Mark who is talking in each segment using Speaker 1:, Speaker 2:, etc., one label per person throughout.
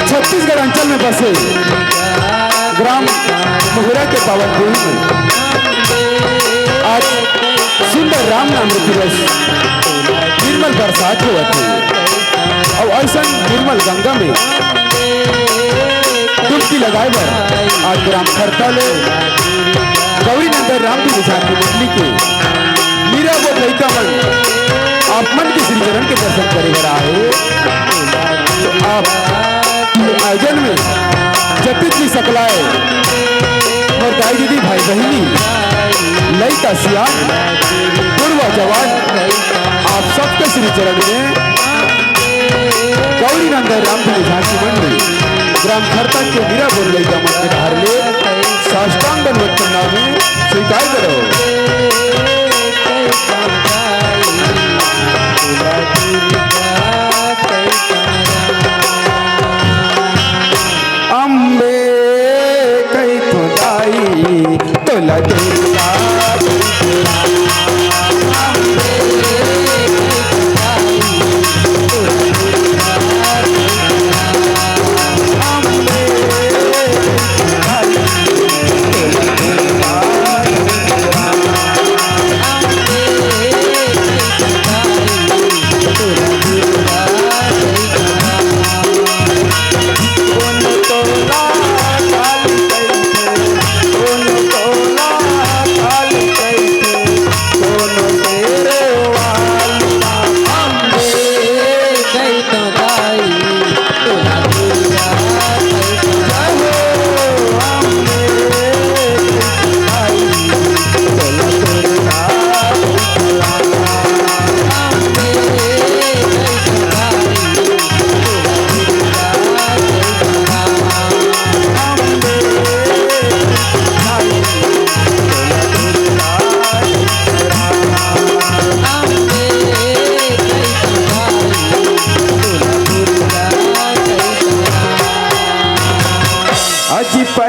Speaker 1: छत्तीसगढ़ अंचल में बसे ग्राम मोहरा के पावन भूमि में आज सुंदर राम नाम दिवस निर्मल बरसात हुआ थे और ऐसा निर्मल गंगा में डुबकी लगाए बर आज ग्राम खरताले गौरी नंदन राम की झांकी मंडली के मीरा वो लड़का मन आप मन के श्री चरण के दर्शन करेगा आए तो आप आयोजन में जगत की सकलाए और दाई दीदी भाई बहनी लड़का सियान पूर्वा जवान आप सबके श्री चरण में गौरी नंदन राम की झांकी मंडली ग्राम खरता के मीरा बोल लड़का मन के धार ले साष्टांग दंडवत करना में स्वीकार करो। अम्बे कई खुदाई तोला दुर्गा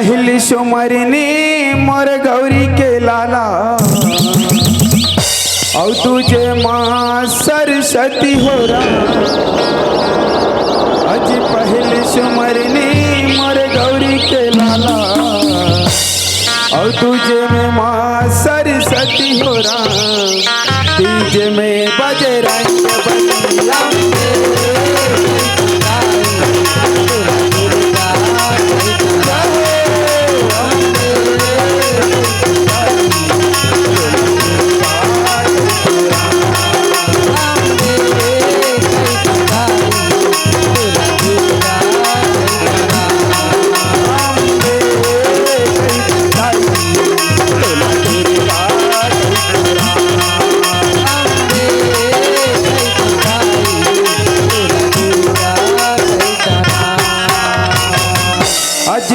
Speaker 1: पहली सुमरनी मोर गौरी के लाला और तुझे माँ सरस्वती हो रहा। आज पहली सुमरनी मोर गौरी के लाला और तुझे में माँ सरस्वती हो रहा। तुझे में बजरंग बलिया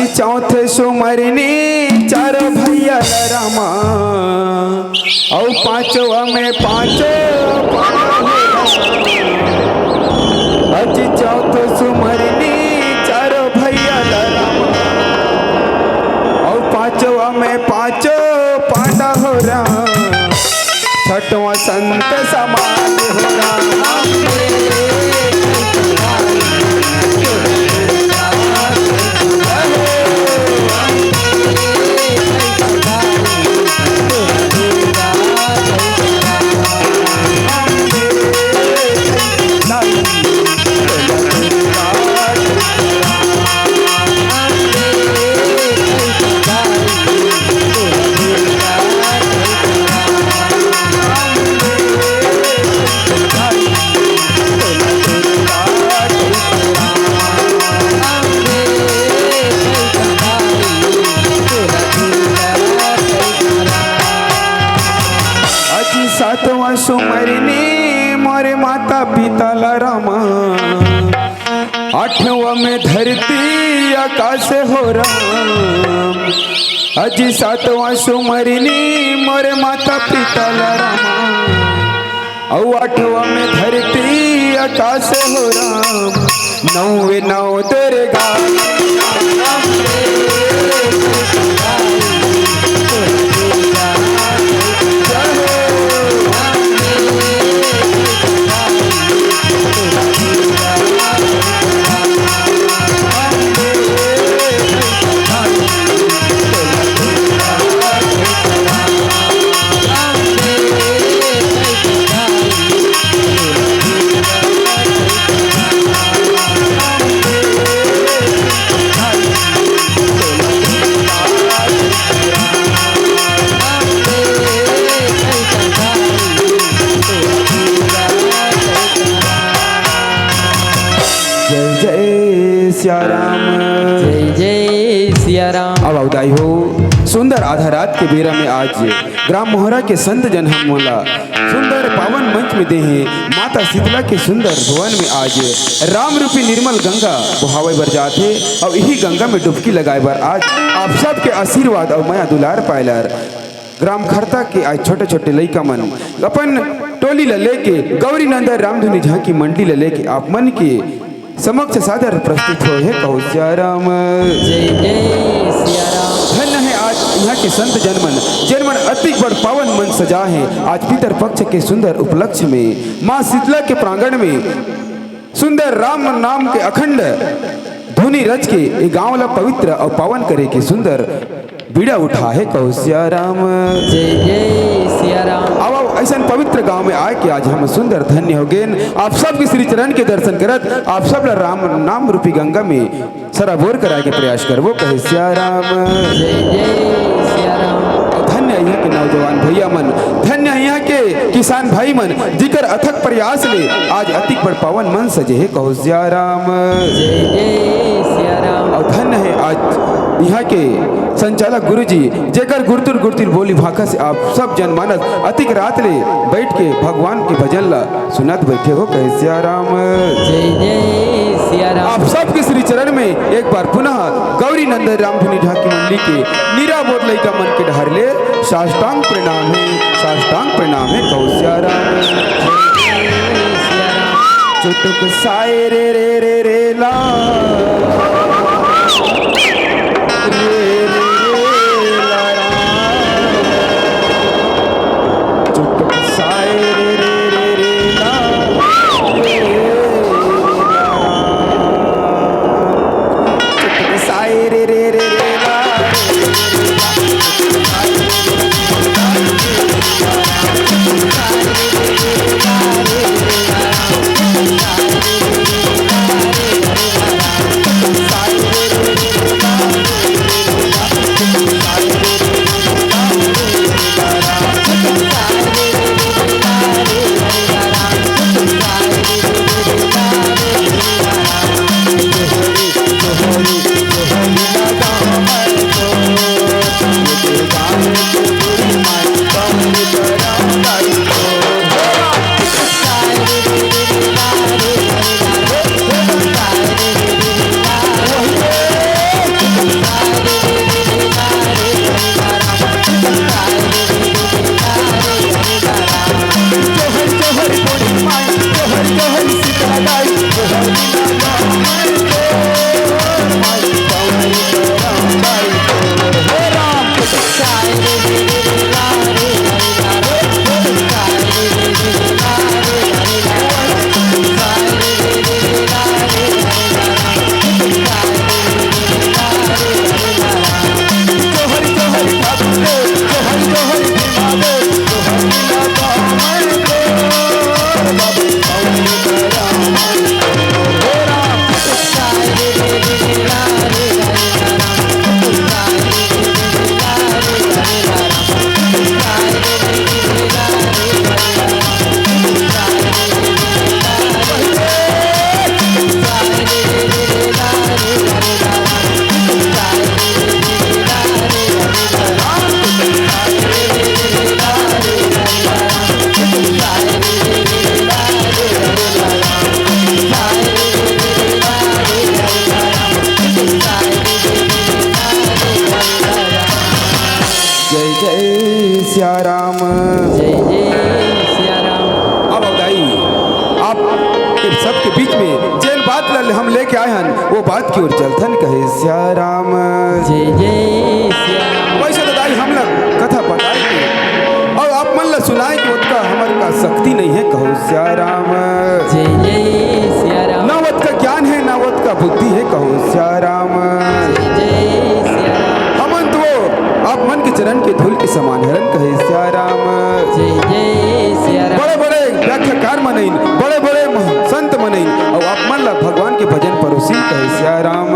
Speaker 1: चौथे सुमरनी चारों भैया रामा और पांचवा में पांचों। आज चौथे सुमरनी चारों भैया रामा और पांचवा में पांचों पांडा हो रहा। छठवां संत समाज हो रहा। सातवां सुमरनी मोरे माता पिता रामा। आठवां में धरती आकाश हो राम। आज सातवां सुमरनी मोरे माता पिता रामा और आठवां में धरती आकाश हो राम। नौवे नौ दुर्गा सिया राम।
Speaker 2: जय जय सिया राम।
Speaker 1: अब अवदाई हो सुंदर आधा रात के बेरा में आज ग्राम मोहरा के संत जन हम मोला सुंदर पावन मंच में दे हैं। माता शीतला के सुंदर भवन में आज राम रूपी निर्मल गंगा बहावे बर जाते और यही गंगा में डुबकी लगाए बर आज आप सब के आशीर्वाद और माया दुलार पायलर ग्राम खरता के आज छोटे छोटे लइका मन अपन टोली ला लेके गौरी नंदन रामधुनी झांकी मंडली ला लेके आप मन के समक्ष सादर प्रस्तुत हो है। कहू सिया राम।
Speaker 2: जय जय सिया राम।
Speaker 1: धन्य है आज यहाँ के संत जनमन जनमन अति बड़ पावन मन सजा है। आज पितर पक्ष के सुंदर उपलक्ष्य में माँ शीतला के प्रांगण में सुंदर राम नाम के अखंड धुनी रच के ये गाँव ला पवित्र और पावन करे के सुंदर बीड़ा उठा है। कहू सिया राम।
Speaker 2: जय जय सिया राम।
Speaker 1: अब ऐसा पवित्र गांव में आए कि आज हम सुंदर धन्य हो गए। आप सब के श्री चरण के दर्शन करत आप सब राम नाम रूपी गंगा में सराबोर कराए के प्रयास करवो। कहे सिया राम।
Speaker 2: जय जय सिया राम।
Speaker 1: धन्य यहाँ के नौजवान भैया मन, धन्य यहाँ के किसान भाई मन जिकर अथक प्रयास ले आज अति बड़ पावन मन सजे है। कहू सिया राम।
Speaker 2: जय जय सिया राम।
Speaker 1: और धन्य है आज यहाँ के संचालक गुरुजी जेकर गुरतुर गुरतुर बोली भाखा से आप सब जनमानस अतिक रात ले बैठ के भगवान के भजन ला सुनत बैठे हो। कहे सिया राम।
Speaker 2: जय जय सिया राम।
Speaker 1: आप सब के श्री चरण में एक बार पुनः गौरी नंदन रामधुनी झांकी मंडली के नीरा बोध लइका मन के ढहर ले साष्टांग प्रणाम है, साष्टांग प्रणाम है। कहू सिया राम। चुटुक साए रे रे रे रे ला रे के सबके बीच में जेल बात हम लेके आए हन वो बात की ओर चलथन कहे सिया राम।
Speaker 2: जय जय सिया राम।
Speaker 1: वैसे तो दाई हम लोग कथा बताए और आप मन ला सुनाए कि उसका हमारे का शक्ति नहीं है कहो सिया राम।
Speaker 2: जय जय सिया राम।
Speaker 1: ना वत का ज्ञान है ना वत का बुद्धि है कहो सिया राम।
Speaker 2: जय जय सिया राम।
Speaker 1: हमन तो आप मन के चरण के धूल के समान हरन कहे सिया राम।
Speaker 2: जय जय सिया राम।
Speaker 1: बड़े बड़े व्याख्याकार मनइन बड़े बड़े संत मनइन और आप मन ला भगवान के भजन परोसी कहे सिया राम।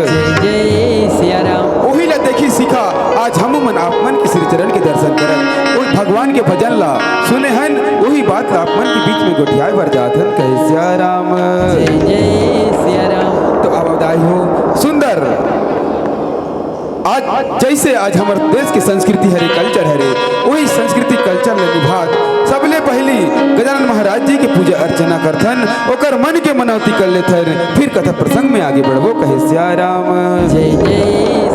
Speaker 2: जय जय सिया राम।
Speaker 1: वही ला देखी सीखा आज हम मन आप मन के श्री चरण के दर्शन करन उस भगवान के भजन ला सुने हन वही बात ला आप मन के बीच में गोठियाए भर जात हन कहे सिया राम।
Speaker 2: जय जय सिया राम।
Speaker 1: तो अब अवदाई हो सुंदर आज जैसे आज हमारे देश की संस्कृति हरे कल्चर हरे वही संस्कृति कल्चर में निभात सबले पहली गजानन महाराज जी की पूजा अर्चना करथन ओकर मन के मनौती कर लेथन फिर कथा प्रसंग में आगे बढ़बो कहे सिया राम।
Speaker 2: जय जय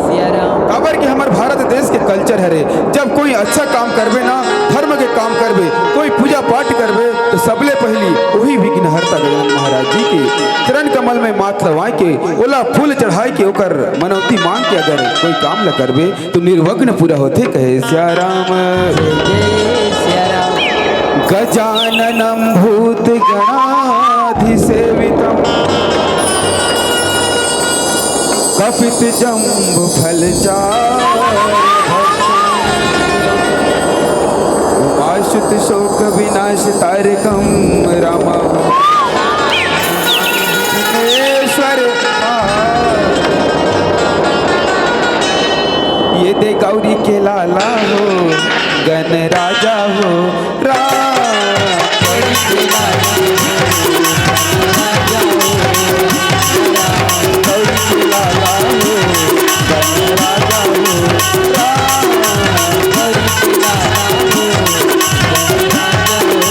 Speaker 2: सिया राम।
Speaker 1: काबर कि हमारे भारत देश के कल्चर हरे जब कोई अच्छा काम करबे ना धर्म के काम करबे कोई पूजा पाठ करबे तो सबले पहली वही विघ्नहर्ता गजानन महाराज जी के चरण कमल में माथ लवाए के ओला फूल चढ़ाए के ओकर मनौती मांग के अगर कोई काम ल करबे तो निर्विघ्न पूरा होते कहे सिया राम।
Speaker 2: जय जय सिया राम।
Speaker 1: गजाननं भूत गणाधिसेवितम् कपित जम्बु उमाशुत शोक विनाश तारकं राम ये दे गौरी के लाला हो गण राजा हो राम गौरी के लाला गौरी के लाला हो गण राजा हो राम गौरी के लाला हो गण राजा हो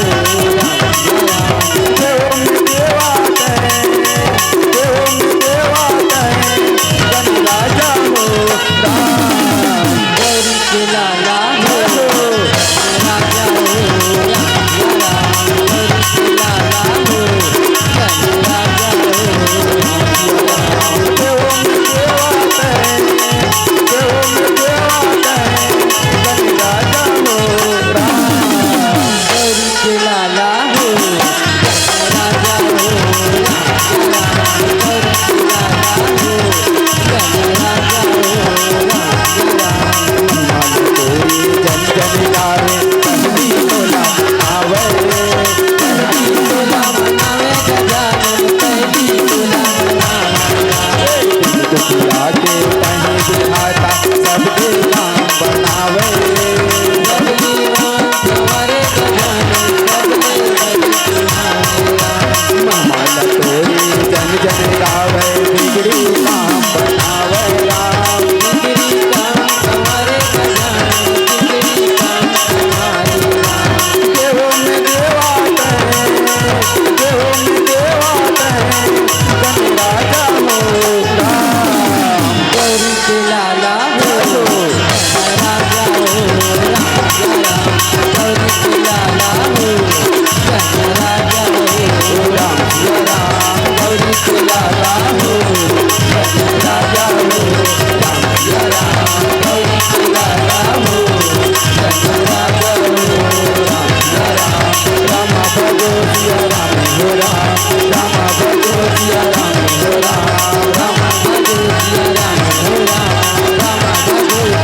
Speaker 1: देव देवा गण राजा हो राम
Speaker 2: गौरी के लाला हो राजा हो गौरी के लाला हो राजा गौरी के लाला हो राजा हो गौरी के लाला हो राजा तोला मनावे गजानन पहली तोला
Speaker 1: सबके काम बनावे
Speaker 2: सबली राम हमारे गजानन सबले
Speaker 1: माला तोरी जन जन गावे बिगड़ी काम बनावे राम
Speaker 2: बिगड़ी काम हमारे गजानन बिगड़ी काम हमारे राम
Speaker 1: देवों में देवा देवों में देवा गण राजा हो राम
Speaker 2: गौरी के लाला हो राजा हो राम गौरी के लाला हो राजा हो
Speaker 1: राम
Speaker 2: गौरी के लाला हो राजा हो गौरी के लाला हो राजा हो
Speaker 1: राम भगो सिया राम हो राम राम भगो सिया राम हो राम
Speaker 2: राम भगो सिया राम हो राम राम भगो सिया राम हो राम
Speaker 1: राम भगो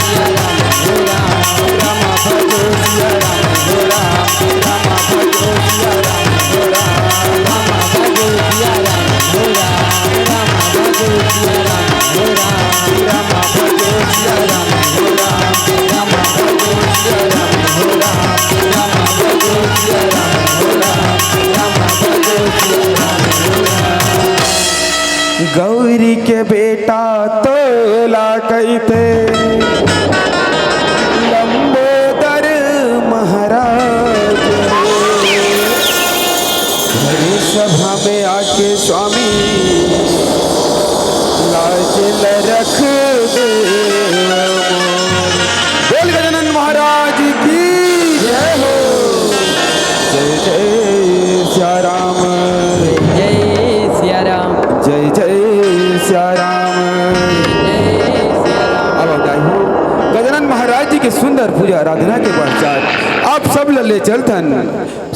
Speaker 1: सिया राम हो राम राम भगो सिया राम हो राम
Speaker 2: राम भगो सिया राम हो राम राम भगो सिया राम हो राम
Speaker 1: राम भगो सिया राम हो राम
Speaker 2: राम भगो सिया राम हो राम राम भगो सिया राम हो राम राम भगो सिया राम हो राम
Speaker 1: गौरी के बेटा तोला कहते लंबोदर महाराज हरे सभा में आके स्वामी लाज ल रख दे बोल गजानन महाराज की जय हो जय जय सिया राम
Speaker 2: जय
Speaker 1: के सुंदर पूजा आराधना के पश्चात आप सब लले चलथन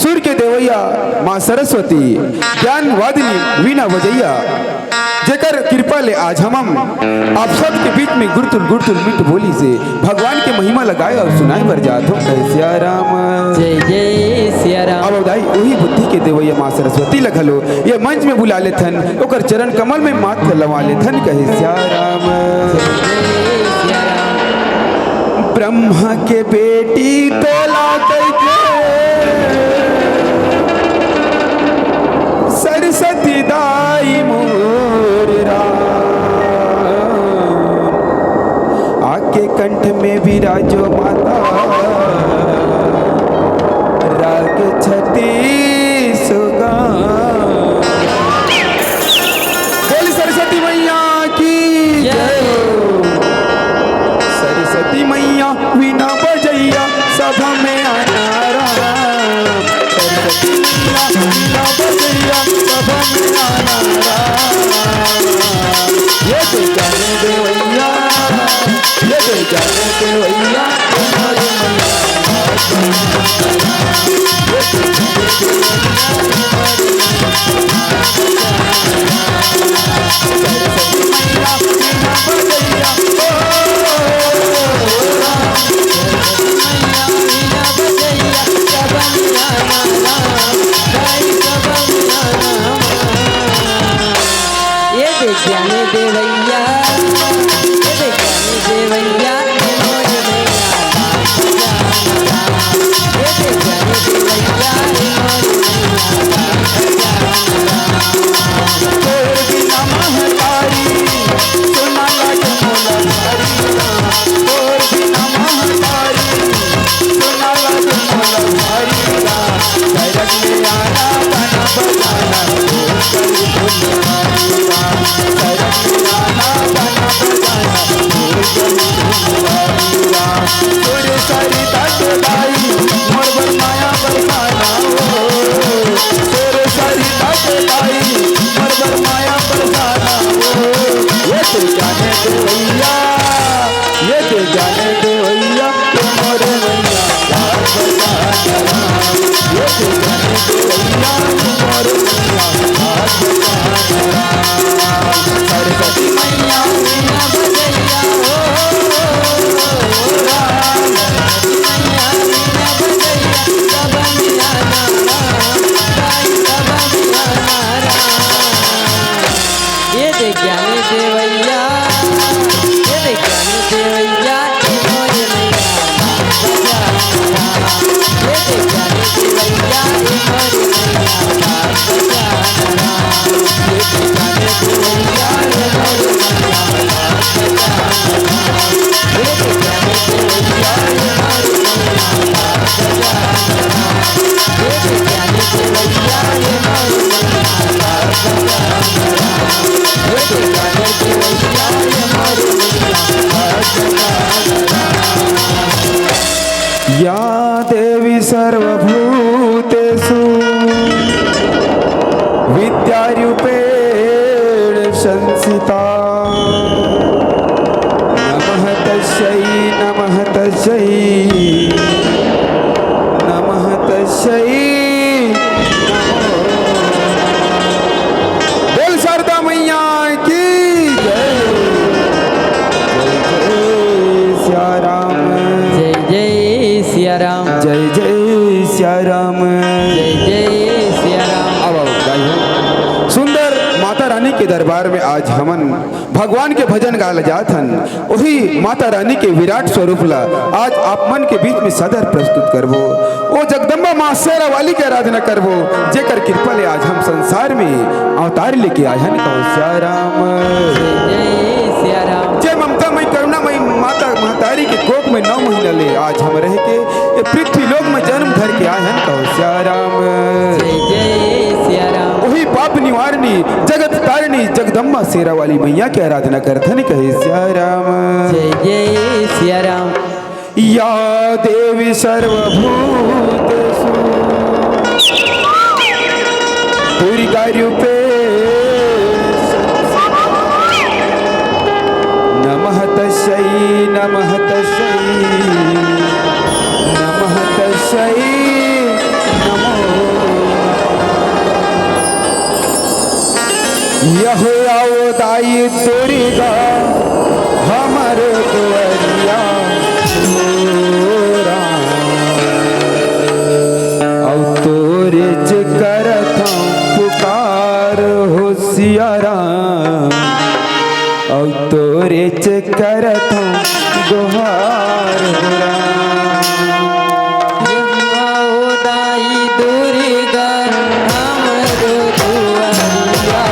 Speaker 1: सूर्य के देवैया माँ सरस्वती ज्ञान वादिनी वीणा बजैया जेकर कृपा ले आज हम आप सब के बीच में गुरतुल गुरतुल मिट बोली से भगवान के महिमा लगाए और सुनाए बर जात हो सिया राम
Speaker 3: जय जय सिया राम।
Speaker 1: अब दाई वही बुद्धि के देवैया माँ सरस्वती लगलो ये मंच में बुला लेथन ओकर चरण कमल में माथ लवा लेथन कहे सिया राम। ब्रह्मा के बेटी तोला के सरस्वती दाई मोर आके कंठ में विराजो माता राग छती सुगा बोली सरस्वती मैया की जय। सरस्वती मैया वीणा बजैया सभा में आना राम। सरस्वती मैया वीणा बजैया सभा में आना राम। ये तो जाने देवैया ये तो जाने देवैया तुम्हारी मैया
Speaker 3: जाने देवैया ये जाने देवैया मोर मैया ये जाने देवैया मोर
Speaker 1: तोर बिना महतारी सोना लागे मोला भारी तोर बिना महतारी सोना लागे मोला भारी बैरक में आना गाना बजाना तोरे सारी तक लाई मोर बर माया बरसाना हो तोरे सारी तक लाई मोर बर माया बरसाना हो ये तो जाने देवैया ये तो जाने देवैया मोर मैया प्यार बरसाना ये तो जाने देवैया मोर मैया प्यार बरसाना सरस्वती मैया वीणा बजैया हो
Speaker 3: ये ज्ञानी देवैया ये ज्ञानी देवैया मोर मैया ये ज्ञानी देवैया मोर मैया ये ज्ञानी देवैया मोर
Speaker 1: या देवी सर्वभूतेषु विद्यारूपेण संस्थिता नमः तस्यै नमः तस्यै नमः तस्यै बोल शारदा मैया की जय। सिया राम
Speaker 3: जय जय सिया राम
Speaker 1: जय जय सिया राम
Speaker 3: जय जय सिया राम।
Speaker 1: अब सुंदर माता रानी के दरबार में आज हमन भगवान के भजन गाल जाथन वही माता रानी के विराट स्वरूप ला आज आप मन के बीच में सदर प्रस्तुत करबो ओ जगदम्बा माँ शेरा वाली के आराधना करबो जेकर कृपा ले आज हम संसार में अवतार लेके आए हैं सिया राम
Speaker 3: जय सिया राम।
Speaker 1: जय ममता मई करुणा मई माता महतारी के कोख में 9 महीना ले आज हम रह के ये पृथ्वी लोक में जन्म धर के आए हैं सिया राम
Speaker 3: जय जय सिया राम।
Speaker 1: वही पाप निवारणी जगत तारिणी जगदम्बा शेरा वाली मैया की आराधना करथन कहे सिया राम
Speaker 3: जय जय सिया राम।
Speaker 1: या देवी सर्वभूतेषु दुर्गा रूपे नमः तस्यै यह आओ दाई दुर्गा हमर दुआरिया औ तोरे ज करत पुकार होशियारा औ तोरे च करत गुहार
Speaker 3: दाई दुर्गा हमरो दुआरिया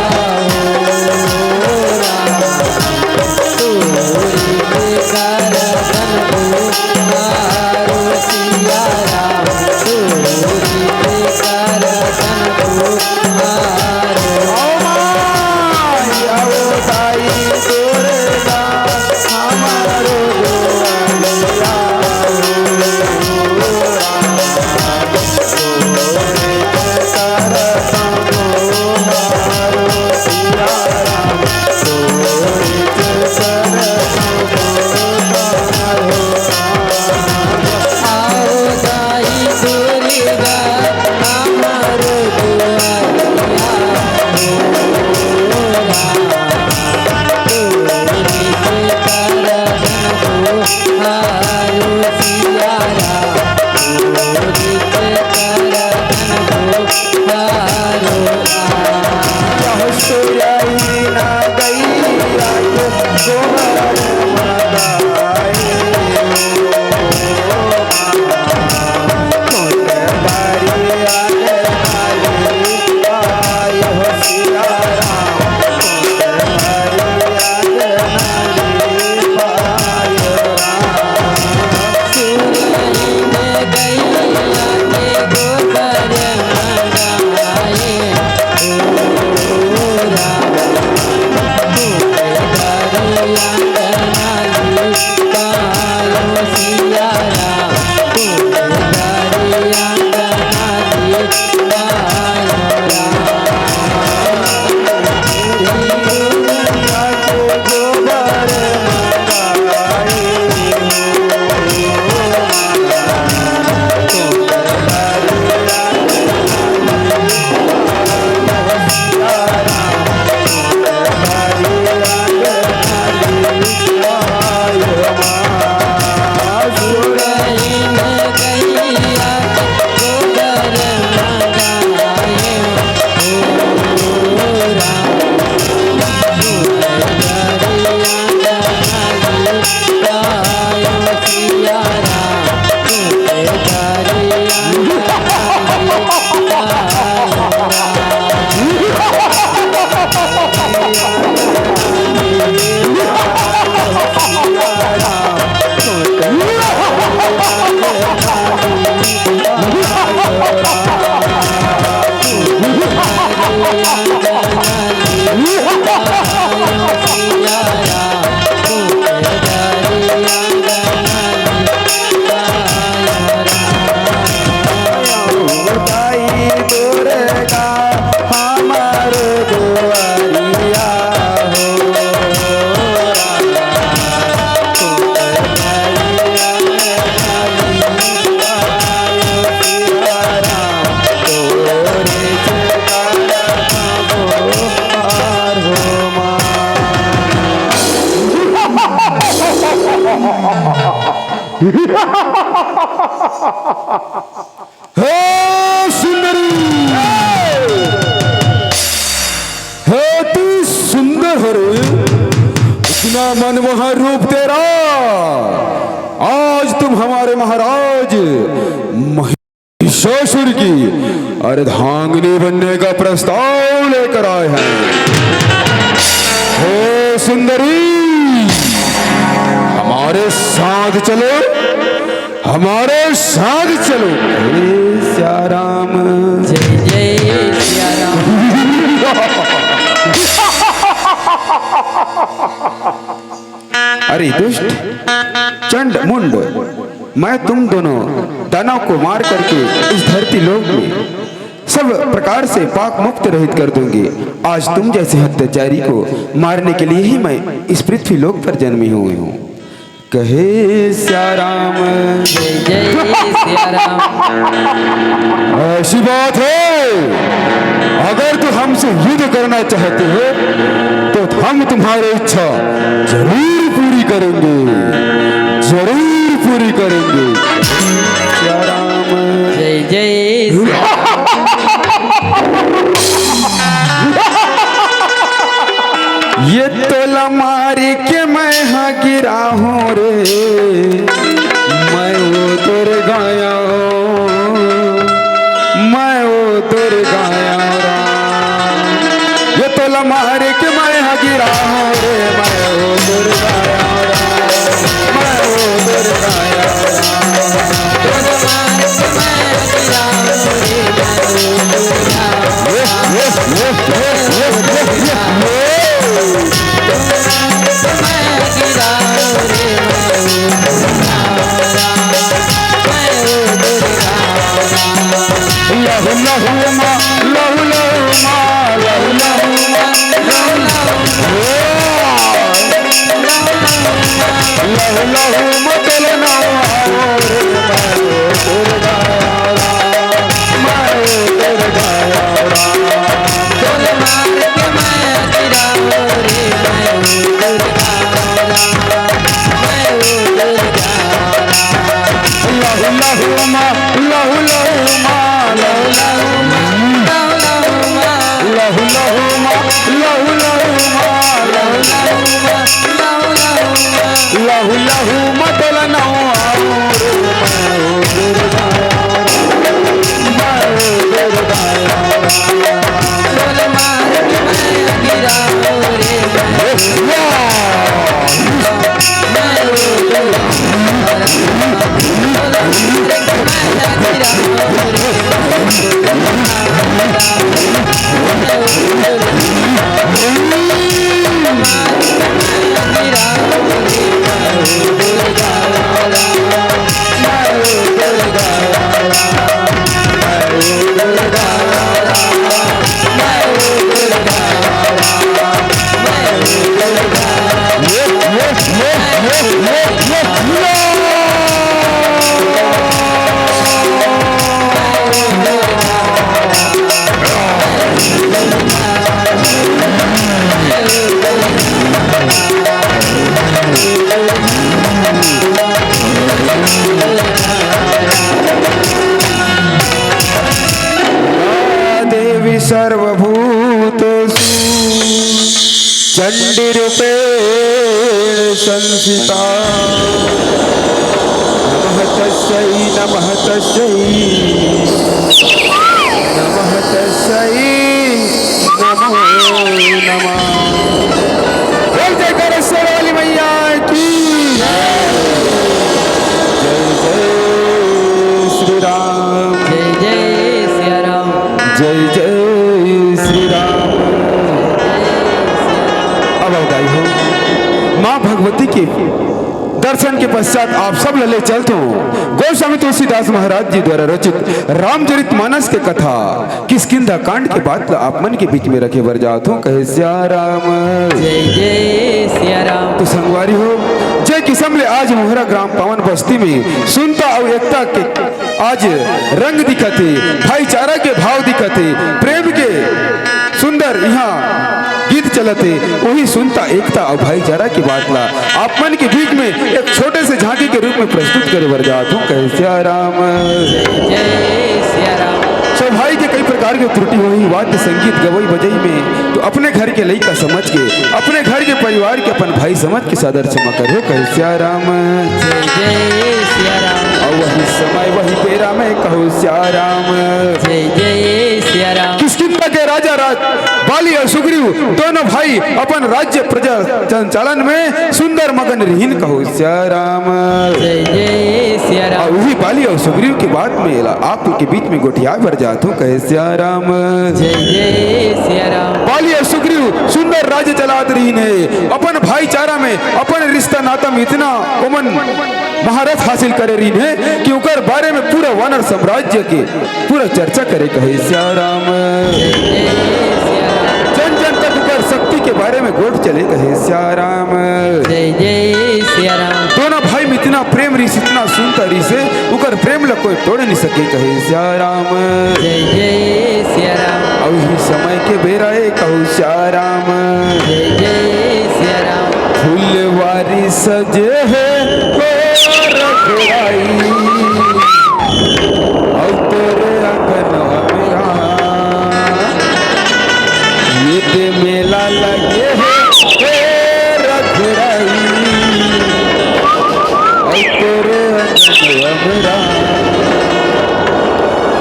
Speaker 1: हे सुंदरी, हे तू सुंदर हो रे, इतना मनमोहन रूप तेरा। आज तुम हमारे महाराज महिषासुर की अर्धांगिनी बनने का प्रस्ताव लेकर आए हैं। हे सुंदरी, हमारे साथ चलो, हमारे साथ चलो। हे सिया राम,
Speaker 3: जय जय सिया राम।
Speaker 1: अरे दुष्ट चंड मुंड, मैं तुम दोनों दानव को मार करके इस धरती लोक में सब प्रकार से पाक मुक्त रहित कर दूंगी। आज तुम जैसे हत्याचारी को मारने के लिए ही मैं इस पृथ्वी लोक पर जन्मी हुई हूँ। कहे सिया राम।
Speaker 3: जय जय सिया राम।
Speaker 1: ऐसी बात है, अगर तू हमसे युद्ध करना चाहते हो तो हम तुम्हारी इच्छा जरूर पूरी करेंगे, जरूर पूरी करेंगे। सिया राम।
Speaker 3: जय जय सिया
Speaker 1: ये तोला मारी के मैं हाँ गिरा हूँ रे, मैं वो दुर्गाया, मैं वो दुर्गाया राम। ये तोला मारी के मैं हाँ गिरा हूँ रे, मैं वो दुर्गाया राम, मैं वो दुर्गाया लहू लहू माँ, लहू लहू माँ, लहू लहू माँ, लहू लहू मतल नवा रे, मैं वो दुर्गाया राम, मैं वो दुर्गाया राम।
Speaker 3: तोल मार के मैं गिरा रे, मैं वो दुर्गा राम, मैं वो दुर्गा राम।
Speaker 1: लहू लहू माँ, लहू लहू माँ, लहू लहू माँ, लहू लहू माँ, लहू लहू माँ, लहू लहू मतल नवा रे, मैं वो दुर्गाया राम, मैं वो दुर्गाया राम।
Speaker 3: तोल मार के मैं गिरा रे, मैं वो दुर्गा राम, तोल मार के मैं गिरा रे,
Speaker 1: देवी सर्वभूतेषु चण्डीरूपेण संस्थिता। नमः तस्यै, नमः तस्यै, नमः तस्यै, नमो नमः। बोल जयकार शेरावाली मैया की जय। जय श्री राम,
Speaker 3: जय जय सिया राम।
Speaker 1: जय जय श्री राम। अब अवगाई हो माँ भगवती के दर्शन के पश्चात आप सब लले चलते हो गोस्वामी तुलसीदास महाराज जी द्वारा रचित रामचरितमानस के कथा किष्किंधा कांड के बाद आप मन के बीच में रखे वर जात हो। कहे सिया राम।
Speaker 3: जय जय सिया राम।
Speaker 1: तो संगवारी हो जय किसमले आज मोहरा ग्राम पावन बस्ती में सुनता और एकता के आज रंग दिखते, भाईचारा के भाव दिखते, प्रेम के सुंदर यहाँ गीत चलते, वही सुनता एकता और भाईचारा की बात ला आप मन के बीच में एक छोटे से झांकी के रूप में प्रस्तुत करे वर जात हूँ। कहे सिया राम।
Speaker 3: जय सिया राम।
Speaker 1: सो भाई के कई प्रकार के त्रुटि हुई वाद्य संगीत गवई बजई में तो अपने घर के लइका समझ के, अपने घर के परिवार के अपन भाई समझ के सादर क्षमा करो। कहे सिया राम।
Speaker 3: जय जय सिया राम।
Speaker 1: और वही समय वही बेरा में कहो सिया राम।
Speaker 3: जय जय सिया राम।
Speaker 1: किष्किंधा के राजा राज बाली और सुग्रीव दोनों भाई अपन राज्य प्रजा संचालन में सुंदर मगन रहीन कहो सिया राम।
Speaker 3: जय जय सिया
Speaker 1: और
Speaker 3: राम।
Speaker 1: वही बाली और सुग्रीव के बाद में आप के बीच में गोटिया भर जात हूँ। कहे सिया राम।
Speaker 3: जय जय सिया राम।
Speaker 1: बाली और सुग्रीव सुंदर राज्य चलात रही ने अपन भाईचारा में अपन रिश्ता नाता में इतना उमन महारत हासिल करे रही है कि उकर बारे में पूरा वानर साम्राज्य के पूरा चर्चा करे। कहे सिया राम। जन जन तक उकर शक्ति के बारे में गोट चले। कहे सिया राम।
Speaker 3: जय जय सिया राम।
Speaker 1: दोनों कोई तोड़ नहीं सके कहे सिया राम।
Speaker 3: जय जय सिया राम।
Speaker 1: अब ही समय के बेराए कहू सिया राम।
Speaker 3: जय जय सिया राम।
Speaker 1: फुलवारी सजे है रखवाई और तेरे अंगन मेरा ये ते मेला लगे है रखवाई और तेरे अंगन मेरा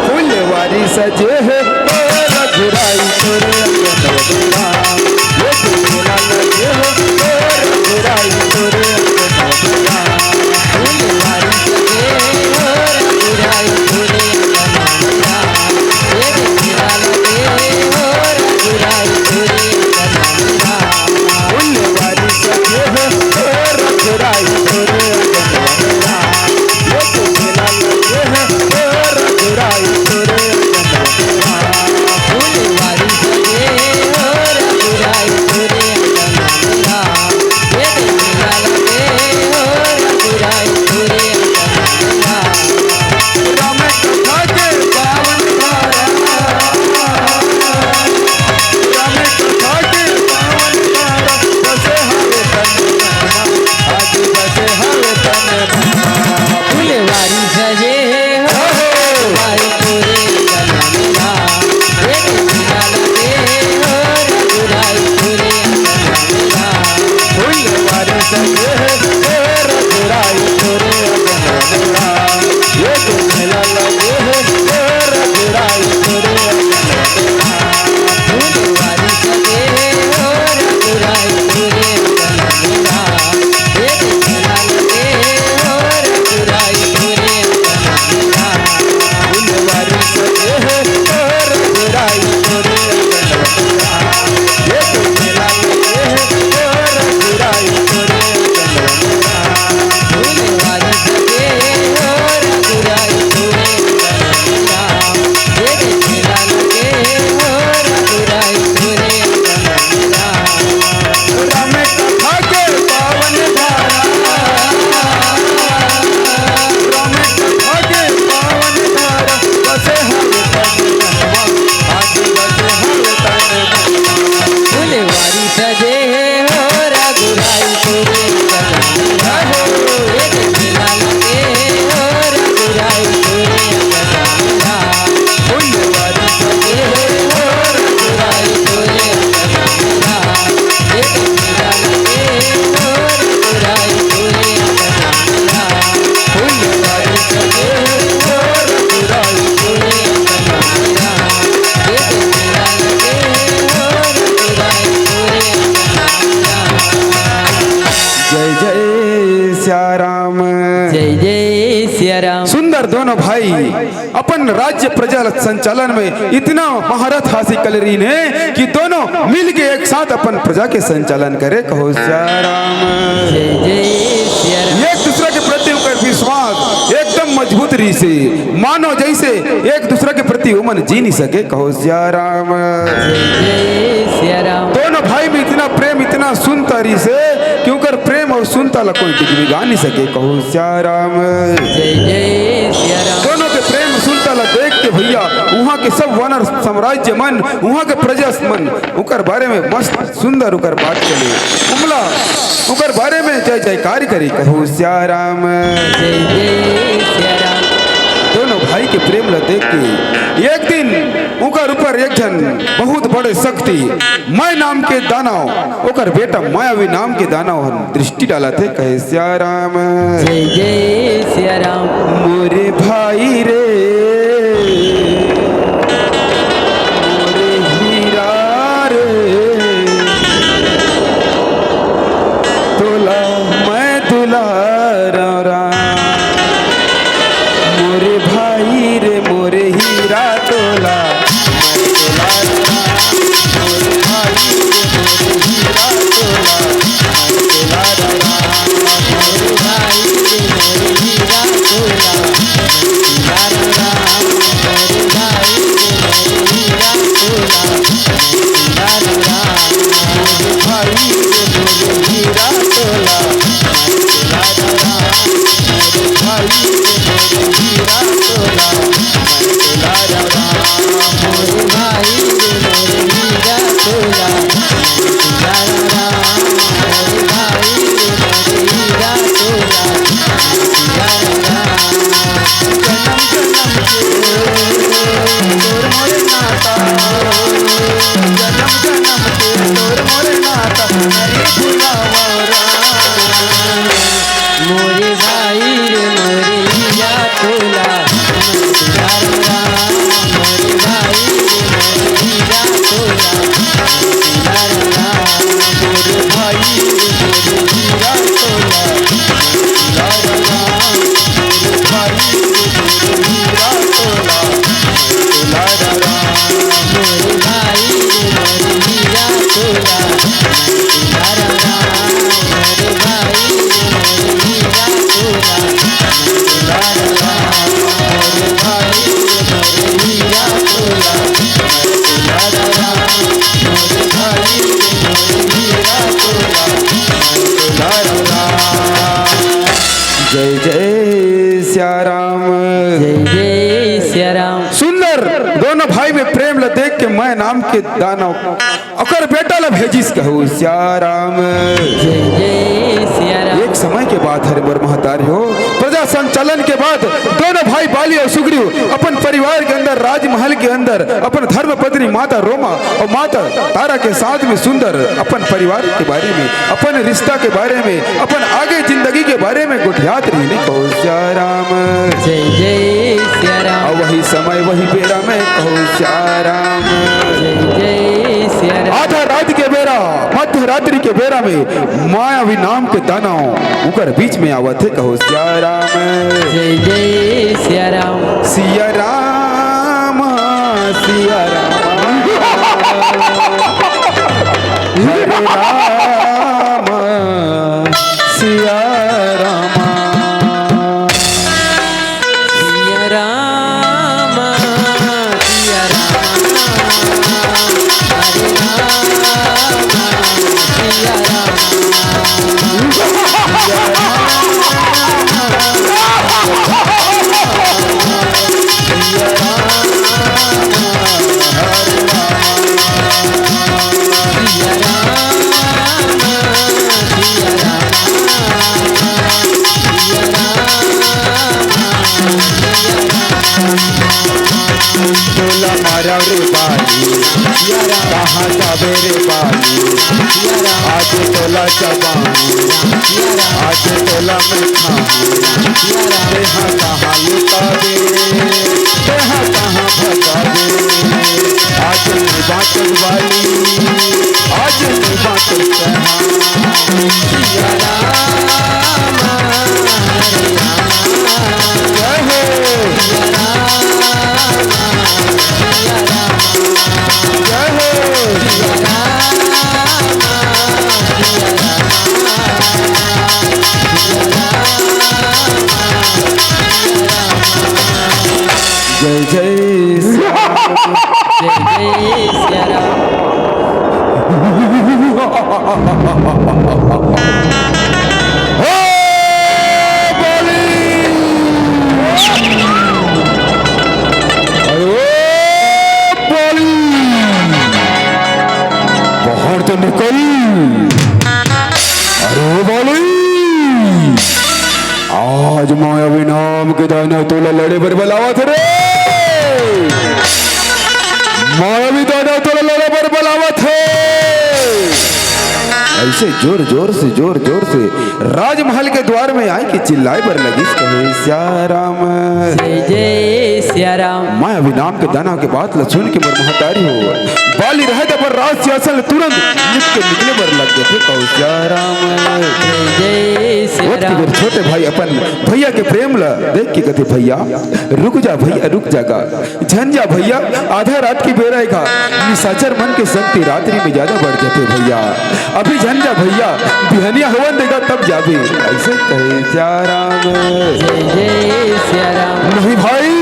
Speaker 1: फुलवारी सजे है रखवाई तेरे अंगन मेरा ये ते मेला लगे है रखवाई तेरे अंगन मेरा।
Speaker 3: फुलवारी सजे हो रघुराई तेरे अंगन मेरा। ये मेला लगे हो रघुराई तेरे अंगन मेरा।
Speaker 1: फुलवारी सजे है रखवाई तेरे अंगन मेरा ये ते मेला लगे है रखवाई तेरे अंगन मेरा।
Speaker 3: फुलवारी सजे हो रघुराई तेरे अंगन मेरा। ये मेला लगे हो रघुराई तेरे अंगन मेरा।
Speaker 1: राम कथा के पावन धारा राम कथा के पावन धारा बसे हवे तन आज बसे हवे तन।
Speaker 3: फुलवारी सजे हो रघुराई तेरे अंगन मेरा। ये मेला लगे हो रघुराई तेरे अंगन मेरा।
Speaker 1: फुलवारी सजे है रघुराई तेरे अंगन मेरा ये तो मेला लगे है रघुराई तेरे अंगन मेरा।
Speaker 3: फुलवारी सजे हो रघुराई तेरे अंगन मेरा। ये मेला लगे हो रघुराई तेरे अंगन मेरा।
Speaker 1: फुलवारी सजे है रघुराई तेरे अंगन मेरा ये तो मेला लगे है रघुराई तेरे अंगन मेरा।
Speaker 3: फुलवारी सजे हो रघुराई तेरे अंगन मेरा। ये मेला लगे हो रघुराई तेरे अंगन मेरा।
Speaker 1: राम कथा के पावन धारा राम कथा के पावन धारा बसे हवे तन आज बसे हवे तन।
Speaker 3: फुलवारी सजे हो रघुराई तेरे अंगन मेरा। ये मेला लगे हो रघुराई तेरे अंगन मेरा।
Speaker 1: फुलवारी सजे
Speaker 3: हो रघुराई तेरे अंगन मेरा। ये मेला लगे हो रघुराई तेरे अंगन मेरा।
Speaker 1: फुलवारी सजे
Speaker 3: हो रघुराई तेरे अंगन मेरा। ये मेला लगे हो रघुराई तेरे अंगन मेरा।
Speaker 1: जय जय सिया राम।
Speaker 3: जय जय सिया राम।
Speaker 1: सुंदर दोनों भाई अपन राज्य प्रजा संचालन में इतना महारत हासिल कर रही ने कि दोनों मिलके एक साथ अपन प्रजा के संचालन करे कहो सिया राम।
Speaker 3: जय जय सिया राम।
Speaker 1: एक दूसरे के प्रति उनका विश्वास एकदम मजबूत रही से मानो जैसे एक दूसरे के प्रति उमन जी नहीं सके कहो सिया राम।
Speaker 3: जय जय सिया राम।
Speaker 1: दोनों भाई में इतना प्रेम इतना सुनता रही से कि उनकर प्रेम और सुनता ला कोई डिग्री गा नहीं सके कहो सिया राम।
Speaker 3: जय जय सिया राम।
Speaker 1: दोनों के प्रेम सुनता ला देख के भैया वहाँ के सब वानर साम्राज्य मन वहाँ के प्रजा मन उकर बारे में मस्त सुंदर उकर बात चले उमला उकर बारे में जय जयकार करी कहो सिया राम।
Speaker 3: जय जय सिया राम।
Speaker 1: दोनों भाई के प्रेम ला देख के एक दिन उकर ऊपर एक जन बहुत बड़े शक्ति मैं नाम के दानव उकर बेटा मायावी नाम के दानव दृष्टि डाला थे कहे सिया राम।
Speaker 3: जय जय सिया राम।
Speaker 1: मोरे भाई रे मोरे हीरा रे तोला मैं दुलारा राम। मोरे भाई रे मोरे हीरा तोला मैं दुलारा मोरे भाई रे मोरे हीरा तोला मैं दुलारा
Speaker 3: मेरे भाई रे मोरे हीरा तोला।
Speaker 1: जय जय सिया राम।
Speaker 3: जय जय सिया राम।
Speaker 1: सुंदर दोनों भाई में प्रेम ल देख के मैं नाम के दानव अकर बेटा ल भेजिस कहू सिया राम।
Speaker 3: जय जय सिया राम।
Speaker 1: एक समय के बाद हरे बर महतारी हो प्रजा संचालन के बाद दोनों भाई बाली और सुग्रीव अपन परिवार के अंदर राजमहल के अंदर अपन धर्म पत्नी माता रोमा और माता तारा के साथ में सुंदर अपन परिवार के बारे में अपन रिश्ता के बारे में अपन आगे जिंदगी के बारे में गुठियात रही कहो सिया राम।
Speaker 3: जय जय सिया राम।
Speaker 1: और वही समय वही बेरा में कहो सिया राम।
Speaker 3: जय जय सिया राम।
Speaker 1: आधा रात के बेरा मध्य रात्रि के बेरा में मायावी नाम के दानव उकर बीच में आवत है कहो सिया राम।
Speaker 3: जय जय सिया राम।
Speaker 1: सिया राम सिया राम हरे राम सिया राम।
Speaker 3: सिया राम सिया राम। हरे राम सिया
Speaker 1: तोला मारा रे बाली कहाँ जाबे रे बाली आज तोला चबानी आज तोला में खानी तेहा कहाँ लुटा दे तेहा कहाँ भगा दे आज नहीं बात वाली आज नहीं बात सिया राम जय जय जय सिया राम।
Speaker 3: जय जय सिया राम।
Speaker 1: बाहर तो निकल अरे बोली आज मायावी नाम के दाना तोला लड़े पर बलावत रे मायावी दाना तोला लड़े पर बलावत है ऐसे जोर जोर से राजमहल के द्वार में आई कि चिल्लाए पर लगी कहे सिया राम।
Speaker 3: जय जय सिया राम।
Speaker 1: मायावी नाम के दाना के बात ल सुन के मोर महतारी हो बाली रहे तो पर राज सियासल तुरंत निकले पर लग गए थे कहो सिया राम।
Speaker 3: जय जय सिया राम।
Speaker 1: छोटे भाई अपन भैया के प्रेम ला देख के कहते भैया रुक जा भैया रुक जागा झंझा भैया आधा रात की बेरा का निशाचर मन के शक्ति रात्रि में ज्यादा बढ़ जाते भैया अभी झंझा भैया बिहनिया हवन देगा तब जाबे ऐसे कहे सिया राम।
Speaker 3: जय जय सिया राम।
Speaker 1: नहीं भाई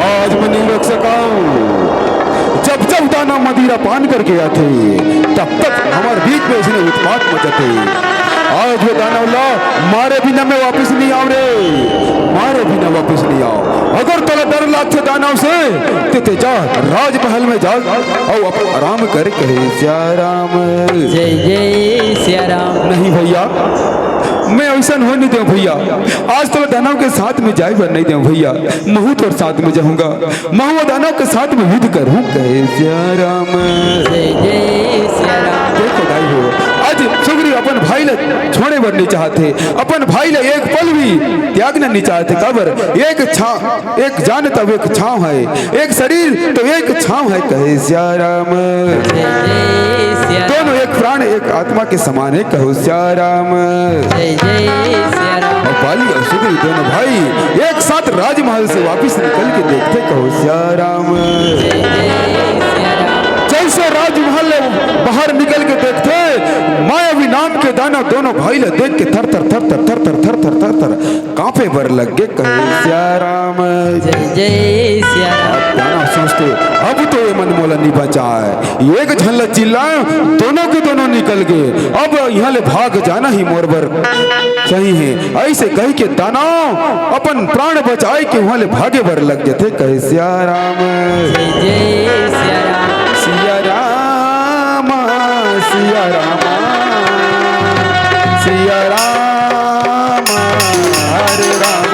Speaker 1: आज मैं नहीं रोक सका जब जब दाना मदिरा पान करके आते तब तक हमारे बीच में इसने उत्पात मचाते आज वो दानव ला मारे बिना मैं वापस नहीं आऊ रे मारे बिना वापस नहीं आओ अगर तोला डर लागते दानव से ते जा राजमहल में जा और अपन आराम कर कहे सिया राम।
Speaker 3: जय जय सिया राम।
Speaker 1: नहीं भैया मैं ऐसा हो नहीं दूं भैया आज तो दानव के साथ में जाए पर नहीं दूं भैया महू तो साथ में जाऊंगा महू दानव के साथ में युद्ध करूं कहे सिया राम।
Speaker 3: जय जय सिया राम।
Speaker 1: देखो भाई हो आज सुग्रीव अपन भाई ले छोड़े बर नहीं चाहते, अपन भाई ले एक पल भी त्यागना नहीं चाहते। कबर एक जान तब एक छाँव है, एक शरीर तो एक छाँव है, कहे सिया राम। दोनों एक प्राण एक आत्मा के समान है, कहो सिया राम। और बाली और सुग्रीव दोनों भाई एक साथ राजमहल से वापिस निकल के देखते, कहो सिया राम। जैसे राजमहल बाहर निकल के देखते, मायावी नाम के दाना दोनों भाई ले देख के थर थर थर थर थर थर थर थर थर थर कांपे बर लग गए, कहे सिया राम। दाना सोचते अब तो ये मनमोला नहीं बचा है, एक झल्ला चिल्लाए दोनों के दोनों निकल गए, अब यहाँ ले भाग जाना ही मोर बर सही है। ऐसे कह के दानव अपन प्राण बचाए के वहां ले भागे बर लग गए थे, कहे सिया राम। सिया राम सिया राम सिया राम हरे राम।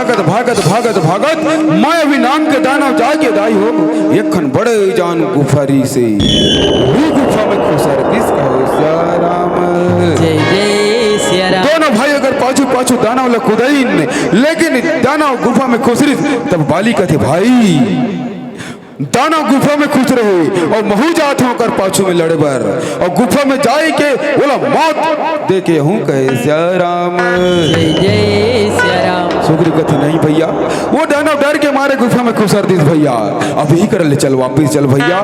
Speaker 1: भागत भागत मायावी नाम के दानव जाके दाई हो एकन बड़े जान गुफारी से ही गुफा में खुसर दिस कहो सिया राम। दोनों भाई अगर पाछू पाछू दानव ल कुदाइन, लेकिन दानव गुफा में खुसरी तब बाली कहते भाई दानव गुफा में खुश रहे और महू जात होकर पाछू में लड़े बर और गुफा में जाए के बोला मौत दे के हूँ, कहे सिया राम। सुग्रीव कहते नहीं भैया, वो दानव डर के मारे गुफा में खुसर दिस भैया, अब ही कर ले चल वापिस चल भैया।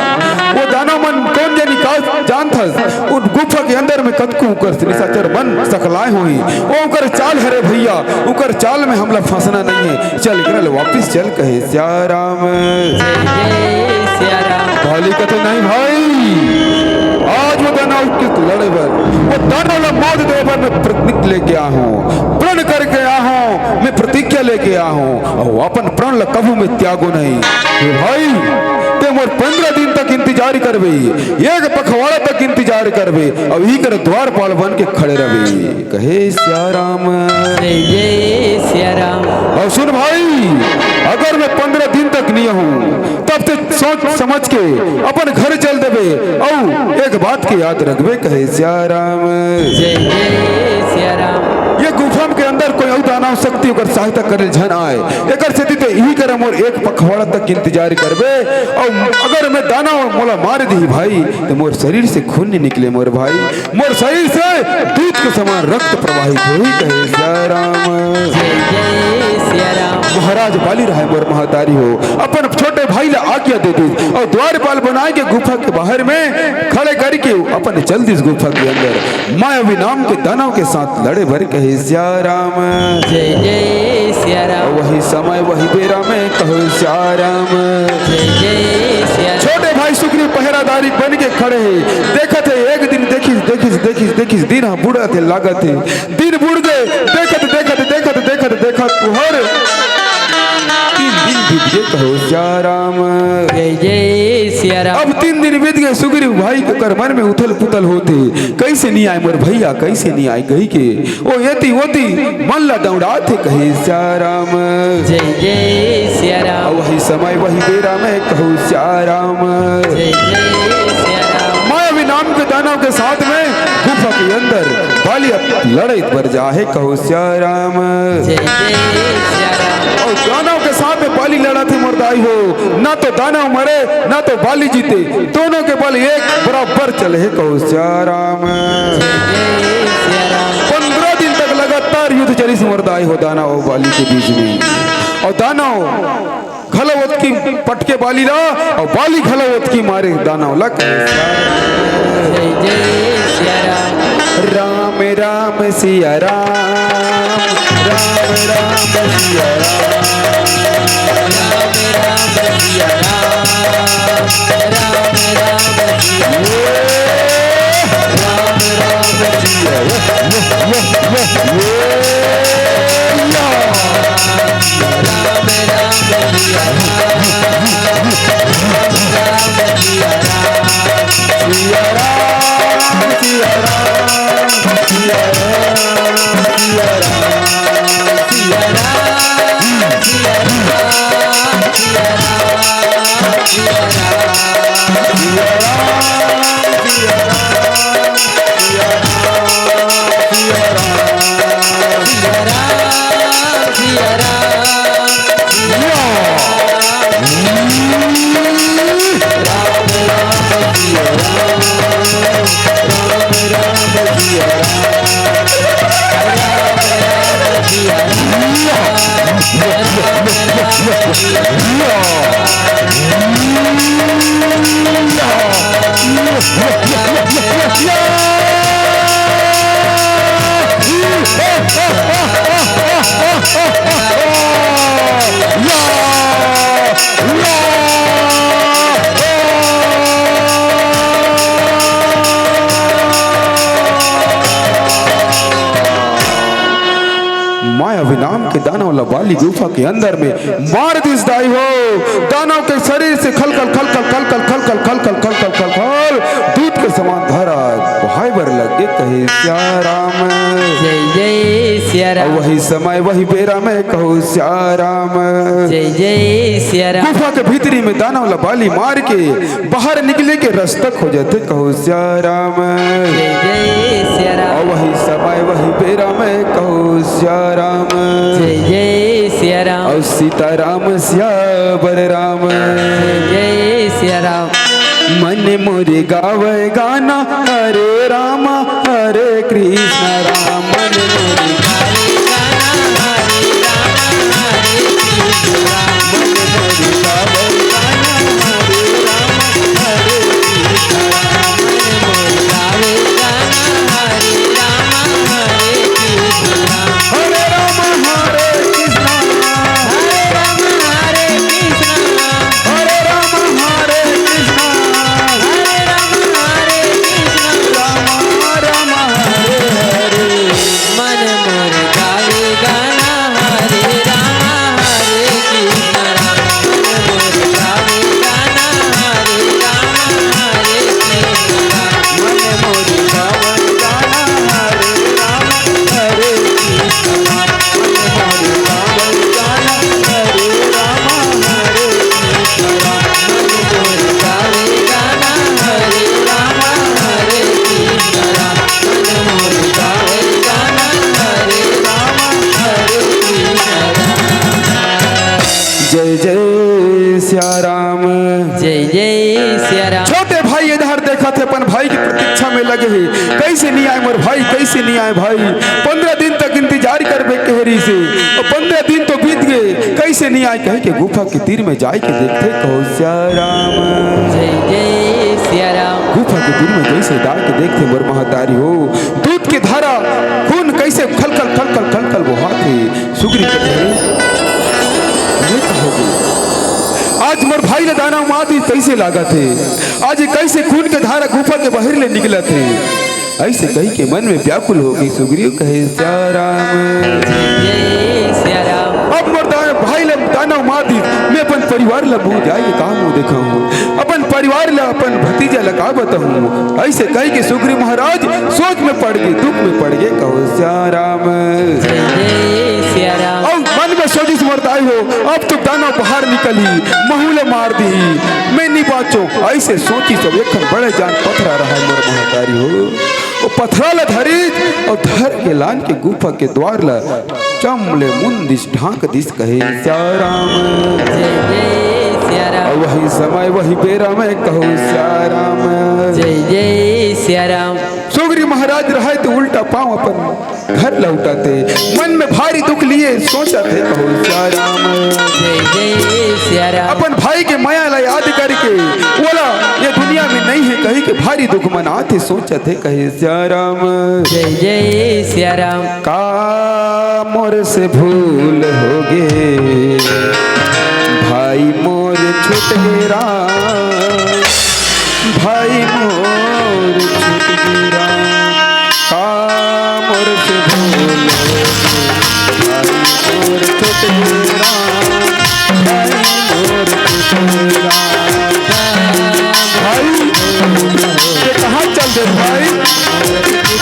Speaker 1: वो दानव मन कौन जानी का जान था उन गुफा के अंदर में कतकू कर निशाचर मन सकलाए हुई, वो उकर चाल हरे भैया, उकर चाल में हमला फंसना नहीं है, चल कर वापिस चल, कहे सिया राम। बाली कहते नहीं भाई, आज वो दानव के लड़े बर वो दानव मौत दे बर मैं प्रतिज्ञा लेके आया हूँ, प्रण करके आया हूँ, मैं प्रतिज्ञा लेके आया हूँ और अपन प्राण ल कभू में त्यागो नहीं। भाई ते मोर 15 दिन तक इंतजार करबे, एक पखवाड़ा तक इंतजार करबे और ही कर द्वारपाल बन के खड़े रहे, कहे सिया राम। और सुन भाई, अगर मैं 15 दिन तक नहीं हूँ तब ते सोच समझ के अपन घर चल देबे और एक बात की याद रखबे, कहे सिया राम। ये गुफा के अंदर कोई और दानव शक्ति ओकर सहायता करे झन आए, एकर से ते यही करम और एक पखवाड़ा तक इंतजार करबे और अगर मैं दानव मोला मार दी भाई तो मोर शरीर से खून नहीं निकले मोर भाई, मोर शरीर से दूध के समान रक्त प्रवाहित होई, कहे सिया राम। महाराज बाली रहा मोर महतारी हो अपन छोटे भाई ला आज्ञा दे दी और द्वारपाल बनाए के गुफा के बाहर में खड़े करके अपन चल दी गुफा के अंदर मायावी नाम के दानव के साथ लड़े भर, कहे सिया राम। वही समय वही बेरा में कहो सिया राम। छोटे भाई सुग्रीव पहरादारी बन के खड़े हैं, देखत है एक दिन देखिस दिन हम बुढ़ा थे लागत है, दिन बुढ़ गए देखत तुहर 3 दिन बीत गए, कहो सिया राम। अब 3 दिन बीत गए, सुग्रीव भाई के कर मन में उथल पुथल होते, कैसे नहीं आए मोर भैया, कैसे नहीं आए, कही के ओ येती होती मन ला दौड़ा थे, कहे सिया राम। वही समय वही बेरा में कहो सिया राम। मायावी नाम के दानव के साथ में गुफा के अंदर बाली लड़ाई पर जाहे, कहो सिया राम। और दानव के साथ में बाली लड़ा थे मुर्दाई हो, ना तो दानव मरे ना तो बाली जीते, दोनों के बल एक बराबर चले, कहो सिया राम। 15 दिन तक लगातार युद्ध चली से मुर्दाई हो दानव और बाली के बीच में, और दानव खलवत की पटके बाली ला और बाली खलवत की मारे दानव लग। राम राम सिया राम, राम राम सिया राम, राम राम सिया राम, राम राम सिया मायावी नाम के दानव लबाली गुफा के अंदर में मार दिस दाई हो। दानव के शरीर से खलखल खलखल खलखल खलखल खलखल खलखल खलखल दूध के समान धारा भाई बर लगे कहे श्या राम।
Speaker 3: जय जय सिया राम।
Speaker 1: वही समय वही बेरा में कहो श्या राम।
Speaker 3: जय जय सिया राम।
Speaker 1: गुफा के भीतरी में दानव लबाली मार के बाहर निकले के रास्ता खोजते कहो श्या राम।
Speaker 3: जय जय सिया राम।
Speaker 1: वही समय वही बेरा में कहो श्या राम।
Speaker 3: जय जय सिया राम।
Speaker 1: और सीताराम श्या बलराम।
Speaker 3: जय जय सिया राम।
Speaker 1: मन मोरे गावे गाना हरे राम हरे कृष्ण राम। मन मोरे
Speaker 3: हरे गाना हरे राम हरे कृष्ण राम।
Speaker 1: मन मोरे गावे गाना हरे राम हरे कृष्ण राम।
Speaker 3: मन मोर गावे गाना हरे राम हरे कृष्ण राम।
Speaker 1: हरे राम हरे कृष्ण
Speaker 3: हरे राम हरे कृष्ण
Speaker 1: हरे राम हरे कृष्ण
Speaker 3: हरे राम हरे कृष्ण
Speaker 1: राम राम हरे हरे।
Speaker 3: मन मोर गावे गाना हरे राम हरे कृष्ण राम। मन मोर गावे गाना हरे राम हरे कृष्ण राम।
Speaker 1: मन मोरे गावे गाना हरे राम हरे कृष्ण राम। मन मोरे गावे गाना हरे राम हरे कृष्ण राम।
Speaker 3: मन मोर गावे गाना हरे राम हरे कृष्ण राम। मन मोर गावे गाना हरे राम हरे कृष्ण राम।
Speaker 1: जय जय श्या राम।
Speaker 3: जय जय सिया राम।
Speaker 1: छोटे भाई इधर देखा थे अपन भाई की प्रतीक्षा में लगे हैं। कैसे नहीं आए मोर भाई, कैसे नहीं आए भाई। 15 दिन तक इंतजार कर बे कहरी से और 15 दिन तो बीत गए, कैसे नहीं आए। कहे के गुफा के तीर में जाए के देखते कहो श्या राम।
Speaker 3: जय जय सिया राम।
Speaker 1: गुफा के तीर में जैसे डाल के देखते मोर महतारी हो। दूध की धारा खून कैसे खलखल खलखल खलखल बहाते। सुग्री कहते ये कहोगे आज मोर भाई ने दाना मादी कैसे लागा थे। आज कैसे खून के धारा गुफा के बाहर ले निकला थे। ऐसे कही के मन में व्याकुल हो गई। सुग्रीव कहे श्या राम।
Speaker 3: जय सिया राम।
Speaker 1: अब मोर भाई ले दाना मादी मैं अपन परिवार ला भूल जाए कहा मुँह देखा हूँ। अपन परिवार ला अपन भतीजा ला का बताऊँ। ऐसे कही के सुग्रीव महाराज सोच में पड़ गए, दुख में पड़ गए। कहो श्या राम।
Speaker 3: जय जय सिया राम।
Speaker 1: और मन में सोचिस मरदाई हो अब तो दाना बाहर निकली महूले मार दी मैं नहीं बाचो। ऐसे सोची सब एक बड़े जान पथरा रहा है मोर महतारी हो। वो पथरा ला धरी और धर के लान के गुफा के द्वार ला चमले मुंदिस ढांक दिस कहे श्या राम।
Speaker 3: जय जय सिया
Speaker 1: और
Speaker 3: राम।
Speaker 1: वही समय वही बेरा में कहो श्या राम।
Speaker 3: जय जय सिया राम।
Speaker 1: सुग्रीव महाराज रहे तो उल्टा पांव अपन घर लौटाते। मन में भारी दुख लिए सोचा थे कहो श्या राम।
Speaker 3: जय जय सिया राम।
Speaker 1: अपन भाई के माया ला याद करके बोला ये दुनिया में नहीं है कही के भारी दुख मनाते। सोचा थे कहे श्या राम।
Speaker 3: जय जय सिया राम।
Speaker 1: का मोर से भूल हो गे भाई मोर छूट गे राम। भाई मोर छूट गे राम। का मोर से भूल हो गे भाई मोर छूट गे राम। भाई मोर छूट गे राम। भाई ये कहाँ चल दे भाई।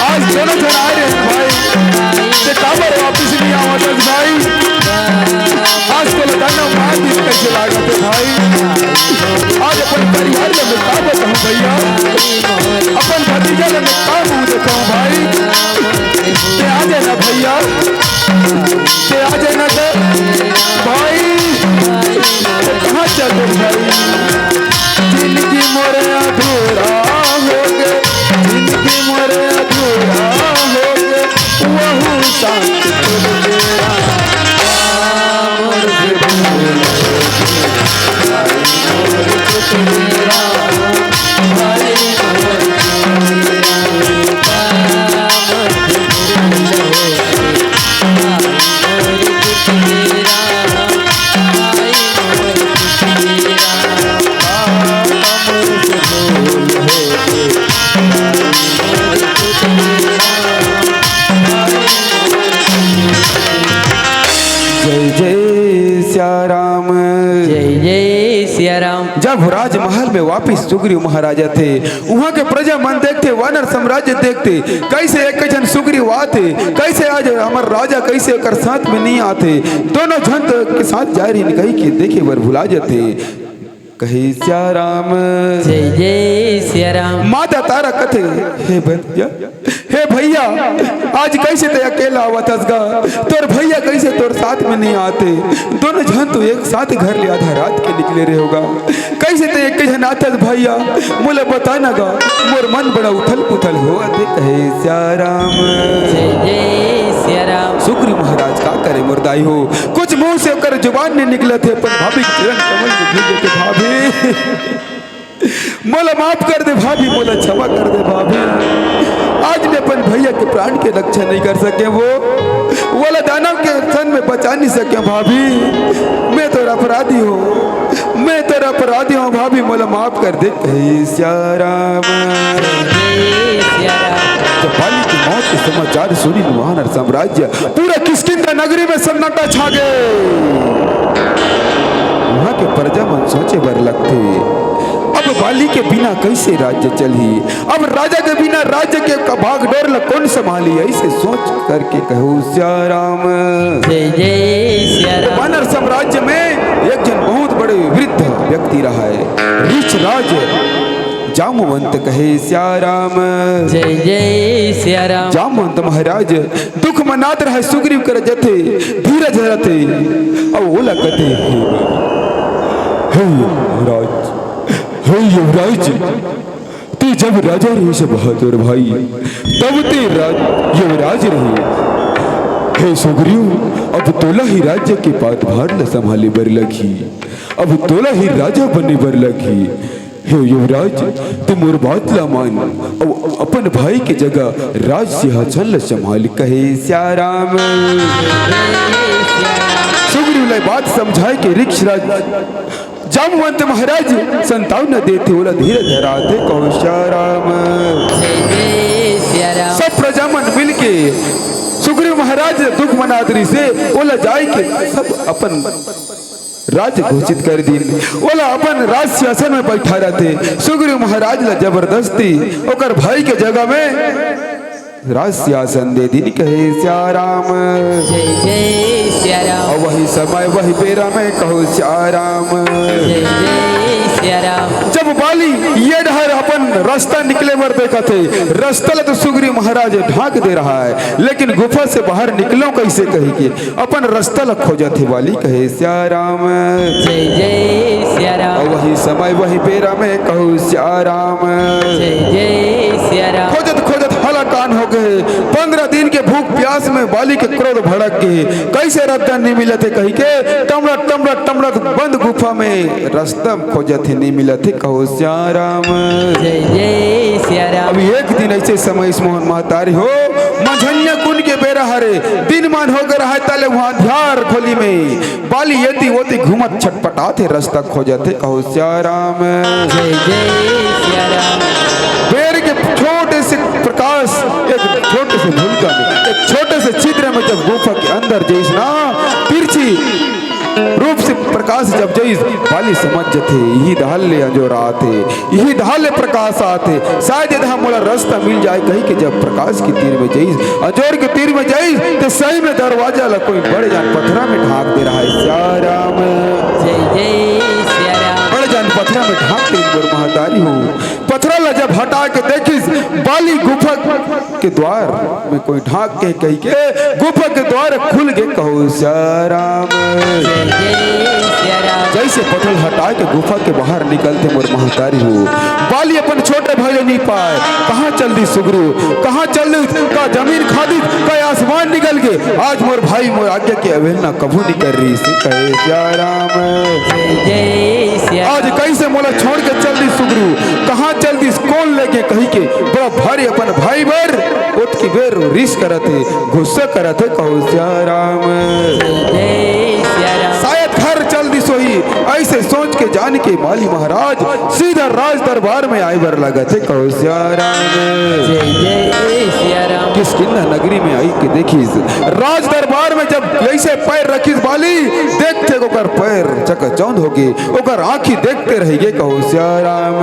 Speaker 1: आज दोनों जन आए रहे भाई ते काबर वापिस नहीं आवत भाई। आज तो लगाना मार दिन कैसे लागत भाई। में का बताऊं भैया, अपन भतीजा ले मैं का मुंह दिखाऊं भाई। ते आ जाना भैया, ते आ जाना तो भाई, कहाँ चले भाई। जिंदगी मोरे अधूरा हो गए, जिंदगी मोरे अधूरा हो गए, वहू शांत तेरा जय जय सिया राम।
Speaker 3: जय जय सिया राम।
Speaker 1: जब राजमहल में वापिस सुग्रीव महाराजा थे, वहाँ के प्रजा मन देखते, वानर साम्राज्य देखते, कैसे एक जन सुग्रीव आते, कैसे आज हमारे राजा कैसे एक साथ में नहीं आते, दोनों जन के साथ जा रही कही के देखे वर भुला जाते। कहे सिया राम।
Speaker 3: जय जय सिया राम।
Speaker 1: माता तारा कथे, हे भैया, हे भैया, आज कैसे ते अकेला आवत हसगा, तोर भैया कैसे तोर साथ में नहीं आते, दोनों जन तो एक साथ घर ले आधा रात के निकले रहे होगा, कैसे ते एक जन आता भैया, मुझे बताना गा, मोर मन बड़ा उथल पुथल हो आते। कहे सिया राम।
Speaker 3: जय जय सिया राम।
Speaker 1: सुग्रीव महाराज का करे मुर्दाई हो, कुछ मुंह से कर जुबान ने निकले थे, पर भाभी चरण कमल में भीगे थे। भाभी मोला माफ कर दे भाभी, मोला क्षमा कर दे भाभी, आज मैं अपन भैया के प्राण के रक्षा नहीं कर सके, वो दानव के सन में बचा नहीं सके भाभी, मैं तो अपराधी हूँ, मैं तो अपराधी हूँ भाभी, मोला माफ कर दे। कहे सिया राम। जब बाली की मौत के समाचार सुनी वानर साम्राज्य पूरा किष्किंधा नगरी में सन्नाटा छा गए। वहाँ के प्रजा मन सोचे बर लगते, अब बाली के बिना कैसे राज्य चली, अब राजा के बिना राज्य के भाग डोर कौन संभाली, ऐसे सोच करके कहो सिया राम।
Speaker 3: जय जय सिया राम।
Speaker 1: वानर साम्राज्य में एक जन बहुत बड़े वृद्ध व्यक्ति रहा है, ऋष राज जामवंत। कहे सिया राम।
Speaker 3: जय जय सिया राम।
Speaker 1: जामवंत महाराज दुख मनात रहे, सुग्रीव कर जथे धीरज रहते, अब ओला कथे, हे युवराज, हे युवराज, ते जब राजा रहे से बहादुर भाई, तब ते युवराज रहे। हे सुग्रीव, अब तोला ही राज्य के पातभार न संभाले बर लगी, अब तोला ही राजा बने बर लगी। हे युवराज, तुम मोर बात ला मान, अपन भाई के जगह राज सिंहासन ल संभाल। कहे सिया राम। सुग्रीव ने बात समझाए कि ऋक्षराज जामवंत महाराज संतान न देते, ओला धीरे धराते। कहो सिया राम। सब प्रजा मन मिल के सुग्रीव महाराज दुख मनादरी से ओला जाए के सब अपन राज घोषित कर दी, ओला अपन राज सिंहासन में बैठा रहते। सुग्रीव महाराज ला जबरदस्ती ओकर भाई के जगह में राज सिंहासन दे दी। कहे सिया राम।
Speaker 3: जय जय सिया राम।
Speaker 1: और वही समय वही बेरा में कहो सिया राम।
Speaker 3: जय जय सिया राम।
Speaker 1: जब बाली ये डहर अपन रास्ता निकले मर देखा थे, रास्ता तो सुग्रीव महाराज ढाक दे रहा है, लेकिन गुफा से बाहर निकलो कैसे कही के अपन रास्ता ला खोजा थे। बाली कहे सिया राम।
Speaker 3: जय जय सिया राम।
Speaker 1: और वही समय वही बेरा में कहो सिया राम।
Speaker 3: जय जय सिया राम।
Speaker 1: खोजत खोजत हलाकान हो गए, 15 दिन के भूख प्यास में बाली के क्रोध भड़क गए, कैसे रास्ता नहीं मिला थे कही के टमड़त टमड़त टमड़त बंद गुफा में रास्ता खोजत थे, नहीं मिला थे। कहो सिया राम।
Speaker 3: जय जय सिया राम।
Speaker 1: अभी एक दिन ऐसे समय इस मोहन महतारी हो मंझनिया कुंड के बेरा हरे दिन मान हो गए रहा ताले वहां ध्यार खोली में बाली येती वोती घूमत छटपटाते रास्ता खोजते। कहो सिया राम।
Speaker 3: जय जय सिया राम।
Speaker 1: बेर के छोटे से प्रकाश एक छोटे से भूलका में एक छोटे से छिद्र में जब गुफा के अंदर जैस ना तिरछी रूप से प्रकाश जब जैस बाली समझ जथे यही ढाल ले अंजोर आते, यही ढाल ले प्रकाश आते, शायद यदि मोला रास्ता मिल जाए कहीं कि जब प्रकाश की तीर में जैस अंजोर के तीर में जैस तो सही में दरवाजा ला कोई बड़े जान पत्थरा में ढाक दे रहा है। सिया राम।
Speaker 3: जय जय सिया राम।
Speaker 1: बड़े जान पत्थरा में ढांक दी मोर महतारी हो। पथरा ला जब हटा के देखिस बाली गुफा के द्वार में कोई ढांक के कही के गुफा के द्वार खुल के कहो श्याराम। जैसे पथर हटा के गुफा के बाहर निकलते मोर महतारी हो। बाली अपन छोटे भाई नहीं पाए, कहाँ चल दी सुगरू, कहाँ चल दी का जमीन खादी का आसमान निकल के। आज मोर भाई मोर आज्ञा की अवहेलना कभू नहीं कर रही से कहे श्याराम। आज कैसे मोला छोड़ के चल दी सुगरू, कहाँ चल दी कौन लेके कही के बड़ा भारी अपन भाई बर उठ की बेर रिस करते गुस्सा करते कहो श्याराम। शायद घर चल दी सोई ऐसे सोच के जान के माली महाराज सीधा राज दरबार में आए बर लगा थे कहो श्याराम। किस किन्ना नगरी में आई के देखिस राज दरबार में जब ऐसे पैर रखिस बाली देखते ओकर पैर चकचौंध हो गए, ओकर आंखी देखते रह गए कहो श्याराम।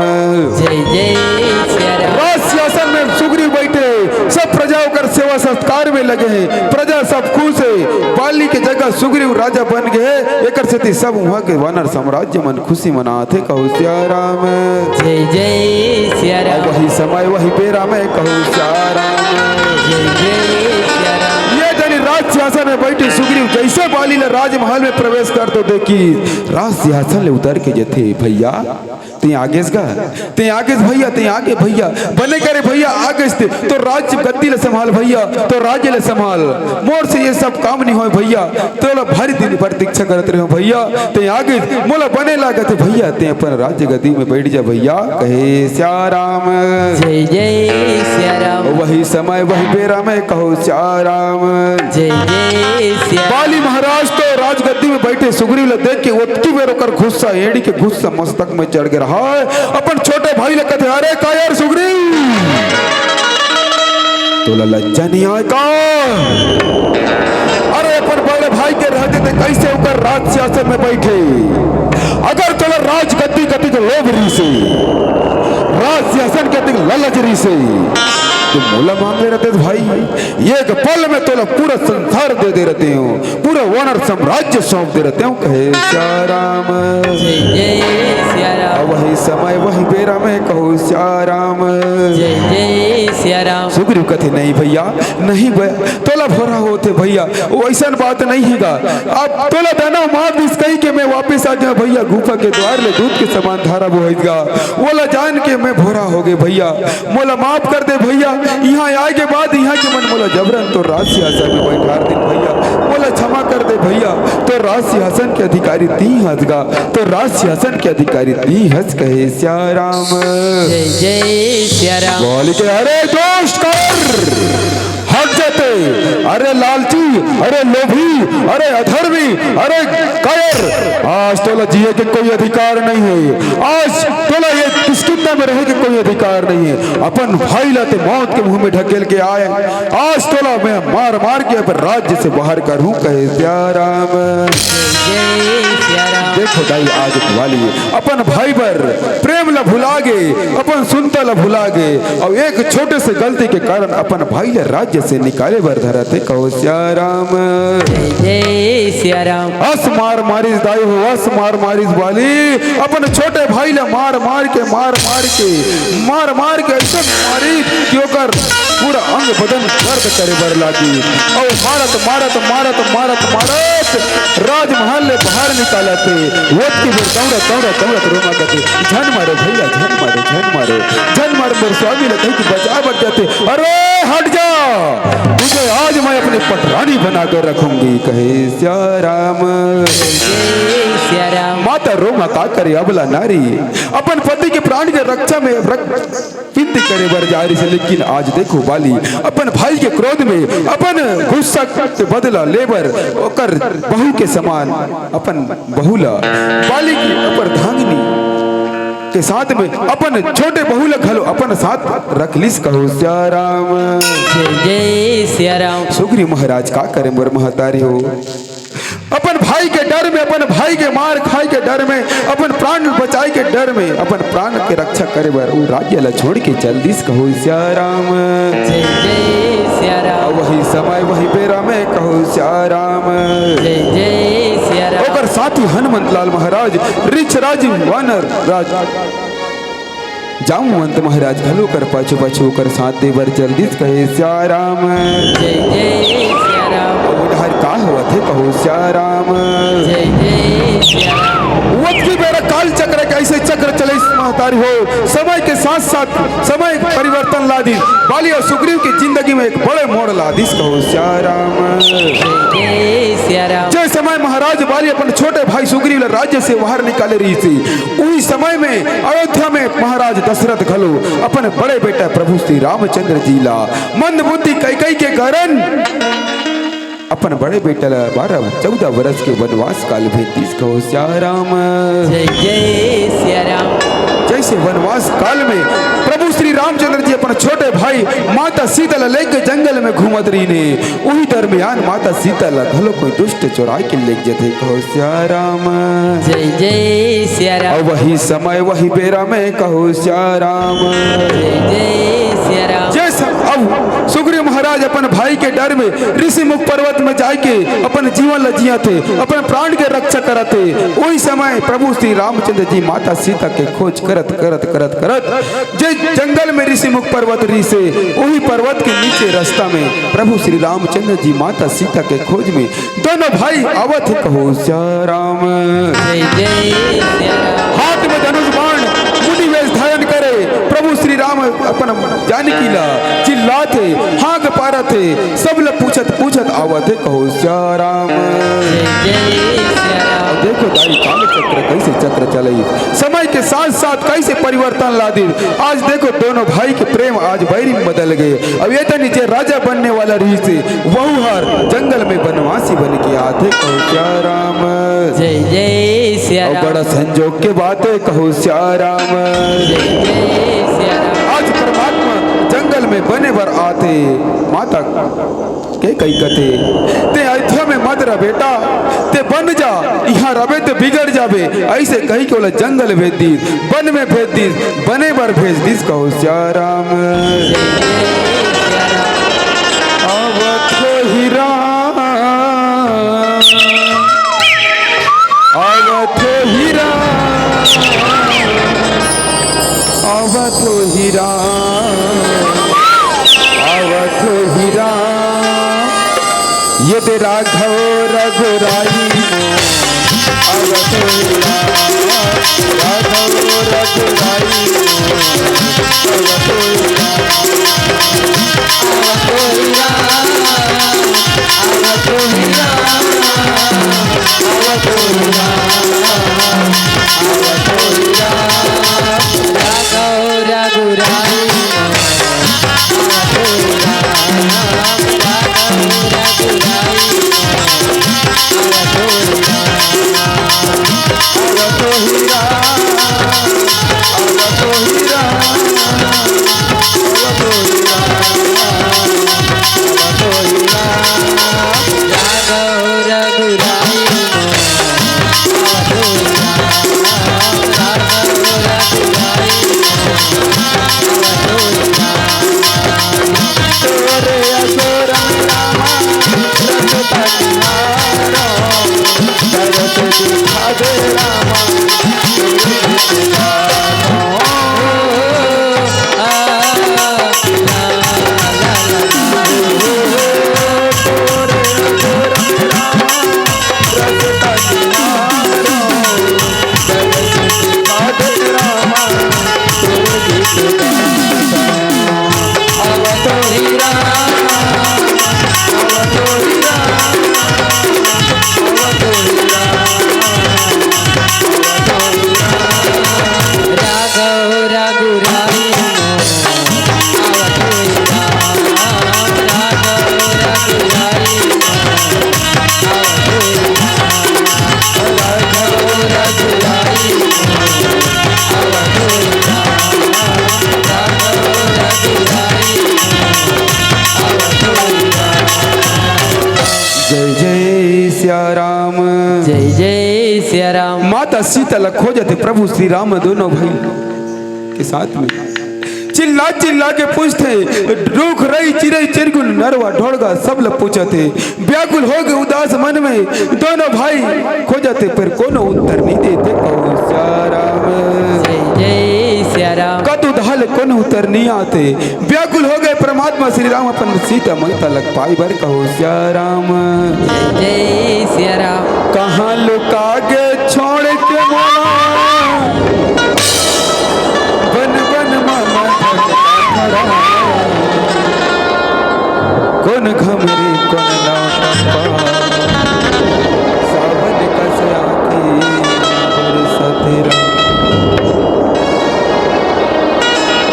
Speaker 1: राज सिंहासन में सुग्रीव बैठे, सब प्रजा ओकर सेवा सत्कार में लगे हैं, प्रजा सब खुश है। बाली के जगह सुग्रीव राजा बन गए, एकर से सब वहाँ के वानर साम्राज्य मन खुशी मनाते कहो श्याराम।
Speaker 3: जय जय श्याराम।
Speaker 1: वही समय वही बेरा में कहो श्याराम। ये जनी राज सिंहासन में बैठे सुग्रीव जैसे बाली ने राजमहल में प्रवेश कर तो देखी राज सिंहासन ले उतर के जथे भैया ते आगे ते आगे भैया ते आगे भैया बने करे भैया आगे तो राज्य गद्दी ले संभाल भैया, तो राज्य ले संभाल, मोर से ये सब काम नहीं हो भैया, तो भारी दिन प्रतीक्षा करते रहो भैया ते आगे मोला बने लागत भैया ते अपन राज्य गद्दी में बैठ जा भैया कहे श्याराम।
Speaker 3: जय जय श्याराम।
Speaker 1: वही समय वही बेरा में कहो श्याराम।
Speaker 3: जय जय श्याराम।
Speaker 1: बाली महाराज तो राजगद्दी में बैठे सुग्रीव ले देख के ओत्ती बेर ओकर गुस्सा एड़ी के गुस्सा मस्तक में चढ़ के रहा है। अपन छोटे भाई ले कहते अरे का यार सुग्रीव तो लज्जा नहीं आए का, अरे अपन बड़े भाई के रहते थे कैसे ओकर राज सिंहासन में बैठे, अगर तोला राज गद्दी गद्दी के लोभ री से राज सिंहासन के ललच री से तो मोला मांगे रहते भाई, एक पल में तोला पूरा संसार दे दे रहते हो, पूरा वानर साम्राज्य सौंप दे रहते हो कहे श्याराम।
Speaker 3: जय जय श्याराम।
Speaker 1: वही समय वही बेरा में कहो श्याराम।
Speaker 3: जय जय श्याराम।
Speaker 1: सुग्रीव कथे नहीं भैया नहीं तोला भोरा होते भैया वो ऐसा बात नहीं हैगा, अब तोला दाना मार दिस कही के मैं वापस आ जाऊं भैया गुफा के द्वार ले दूध के समान धारा बोहेगा, बोला जान के मैं भोरा हो गए भैया मोला माफ कर दे भैया, यहाँ आए के बाद यहाँ के मन मोला जबरन तो राज सिंहासन में बैठा दिन भैया मोला क्षमा कर दे भैया, तो राज सिंहासन के अधिकारी ती हंसगा, तो राज सिंहासन के अधिकारी ती हंस कहे श्याराम।
Speaker 3: जय जय श्याराम।
Speaker 1: बोल के अरे दोस्त कर हट जाते, अरे लालची, अरे लोभी, अरे अधर्मी, अरे कायर, आज तोला जिए के कोई अधिकार नहीं है, आज तोला ये किस्किता में रहे के कोई अधिकार नहीं है, अपन भाई लाते मौत के मुंह में ढकेल के आए, आज तोला मैं मार मार के अपन राज्य से बाहर करूं कहे श्याराम। देखो दाई आज वाली अपन भाई पर प्रेम ला भुला गे, अपन सुनता ला भुला गे, और एक छोटे से गलती के कारण अपन भाई ले राज्य से निकाले बर धरते कहो श्याराम।
Speaker 3: जय जय श्याराम।
Speaker 1: अस मार मारिस दाई हो, अस मार मारिस वाली अपन छोटे भाई ले मार मार के ऐसा मारी कि ओकर पूरा अंग बदन दर्द करे बर लागी, और मारत राजमहल ले बाहर निकालते वोट की बेर दौड़त रोमा करते झन मारे भैया झन मारे मोर स्वामी ले कहीं बचा बच जाते, अरे हट जा तुझे आज मैं अपनी पटरानी बना कर रखूंगी कहे श्याराम। माता रोमा का करे अबला नारी अपन पति के प्राण के रक्षा में विनती करे बर जा रही से, लेकिन आज देखो बाली अपन भाई के क्रोध में अपन गुस्सा से बदला लेबर ओकर बहू के समान अपन बहुला बाली की अपर धांगनी के साथ में अपन छोटे बहुला घलो अपन साथ रख लिस कहो श्याराम।
Speaker 3: जय जय श्याराम।
Speaker 1: सुग्रीव महाराज का करे मोर महतारी हो, अपन भाई के डर में, अपन भाई के मार खाए के डर में, अपन प्राण बचाए के डर में, अपन प्राण के रक्षा करे बर उ राज्य ला छोड़ के चल दिस कहो श्याराम।
Speaker 3: जय जय सिया राम,
Speaker 1: वही समय वही बेरा में कहो श्याराम।
Speaker 3: जय जय सिया राम,
Speaker 1: ओकर साथी हनुमंत लाल महाराज रिच राज वानर राज जामवंत महाराज घलो कर पाछू पाछू कर साथ देवर जल्दी कहे श्याराम।
Speaker 3: जय जय सिया राम,
Speaker 1: उधर का हुआ थे कहो श्याराम।
Speaker 3: जय जय सिया राम,
Speaker 1: वक्त की बेरा काल चक्र कैसे चक्र चले इस महतारी हो, समय के साथ साथ समय परिवर्तन ला दी। बाली और सुग्रीव की जिंदगी में एक बड़े मोड़ ला दी कहो श्याराम।
Speaker 3: जय जय सिया राम,
Speaker 1: जय समय महाराज बाली अपन छोटे भाई सुग्रीव ला राज्य से बाहर निकाले रही थी, उसी समय में अयोध्या में महाराज दशरथ घलो अपन बड़े बेटा प्रभु श्री रामचंद्र जी ला मंद बुद्धि कैकई के कारण अपन बड़े बेटा ला 12-14 वर्ष के वनवास काल भेज कहो श्याराम।
Speaker 3: जय जय सिया राम,
Speaker 1: जैसे वनवास काल में प्रभु श्री रामचंद्र जी अपन छोटे भाई माता सीता ला लेके जंगल में घूमत रही ने, वही दरमियान माता सीता ला घलो कोई दुष्ट चुरा के ले जते कहो श्याराम।
Speaker 3: जय जय सिया
Speaker 1: और
Speaker 3: राम,
Speaker 1: वही समय वही बेरा में कहो श्याराम।
Speaker 3: जय जय सिया राम,
Speaker 1: जैसा अब सुग्रीव महाराज अपन भाई के डर में ऋषि मुख पर्वत में जाके अपन जीवन लजिया थे, अपन प्राण के रक्षा करते, वही समय प्रभु श्री रामचंद्र जी माता सीता के खोज करत करत करत करत जे जंगल में ऋषि मुख पर्वत रही से, वही पर्वत के नीचे रास्ता में प्रभु श्री रामचंद्र जी माता सीता के खोज में दोनों भाई आवत कहो श्याराम।
Speaker 3: जय जय सिया राम,
Speaker 1: हाथ में धनुष बाण मुनि वेश धारण करे प्रभु श्री राम अपन जानकी ला चिल्लाते हाक पारते सब लोग पूछत पूछत आवत कहो श्याराम।
Speaker 3: जय जय सिया राम,
Speaker 1: देखो दाई काल चक्र कैसे चक्र चले, समय के साथ साथ कैसे परिवर्तन ला दी। आज देखो दोनों भाई के प्रेम आज बैरी में बदल गए। अब ये तो नीचे राजा बनने वाला रही से वहु हर जंगल में बनवासी बन के आते कहो श्याराम।
Speaker 3: जय जय सिया
Speaker 1: और
Speaker 3: राम,
Speaker 1: बड़ा संजोग के बातें कहो श्याराम।
Speaker 3: जय जय सिया राम,
Speaker 1: आज परमात्मा जंगल में बने बर आते माता के कई कथे ते अयोध्या में मत रह बेटा, ते बन जा, यहाँ रबे ते बिगड़ जाबे, ऐसे कही के बोला जंगल भेज दी, वन में भेज दी, बने बर भेज दी कहो श्याराम। अवध ही राम, अवध ही राम, अवध ही राम, अवध ही राम, ये दे राघव रघुराई अवध ही राम, राघव रघुराई अवध ही राम,
Speaker 3: अवध ही राम, अवध ही राम, अवध ही राम, अवध ही राम, राघव रघुराई
Speaker 1: माता सीता ला खोजते प्रभु श्री राम दोनों भाई के साथ में चिल्ला चिल्ला के पूछते रूख रही चिरई चिरगुल नरवा ढोड़गा सब लोग पूछते व्याकुल हो गए उदास मन में दोनों भाई खोजते पर कोनो उत्तर नहीं देते
Speaker 3: जय जय सिया राम
Speaker 1: कतु धाल कोनो उत्तर नहीं आते व्याकुल हो गए परमात्मा श्री राम अपन सीता माता लग पाई बर कहो सिया राम
Speaker 3: जय जय सिया राम
Speaker 1: कहाँ लुका के छोड़ के मोला बन बन मामा कौन घमरी कौन सावन कस आके बरसतेरा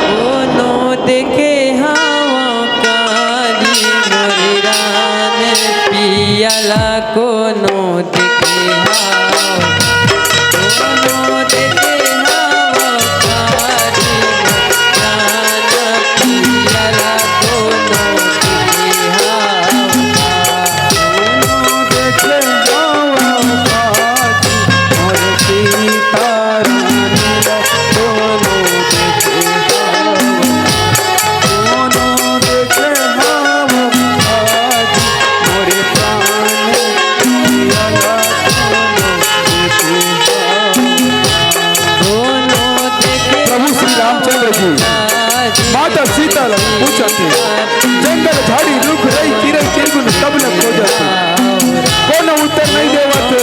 Speaker 3: कोनो देखे हवा काली मोरी रान पियाला कोनो देखे हवा कोनो देखे हवा काली रान पियाला कोनो देखे
Speaker 1: माता सीता पूछते जंगल झाड़ी रुख रही चिरई चिरगुन सब न खोजते कौन उत्तर नहीं देवते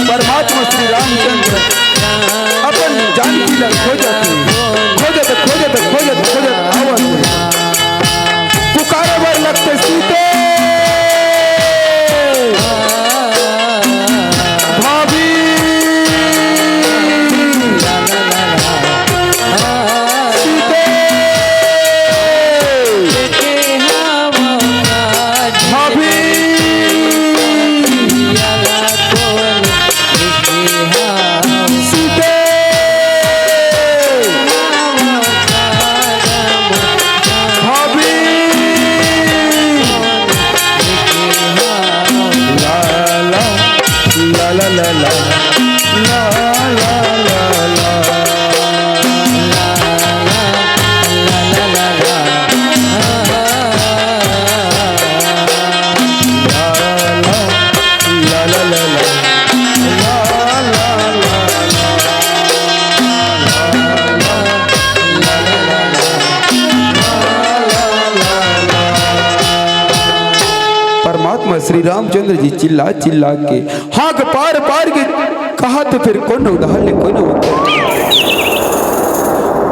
Speaker 1: परमात्मा श्री रामचंद्र अपन जानकी ला खोजते खोजते खोजते खोजते खोजते आवत पुकारे बर लगते सीते भाभी परमात्मा श्री रामचंद्र जी चिल्ला चिल्ला के हाँक पार पार के कहा तो फिर कौन उदाहरण कौन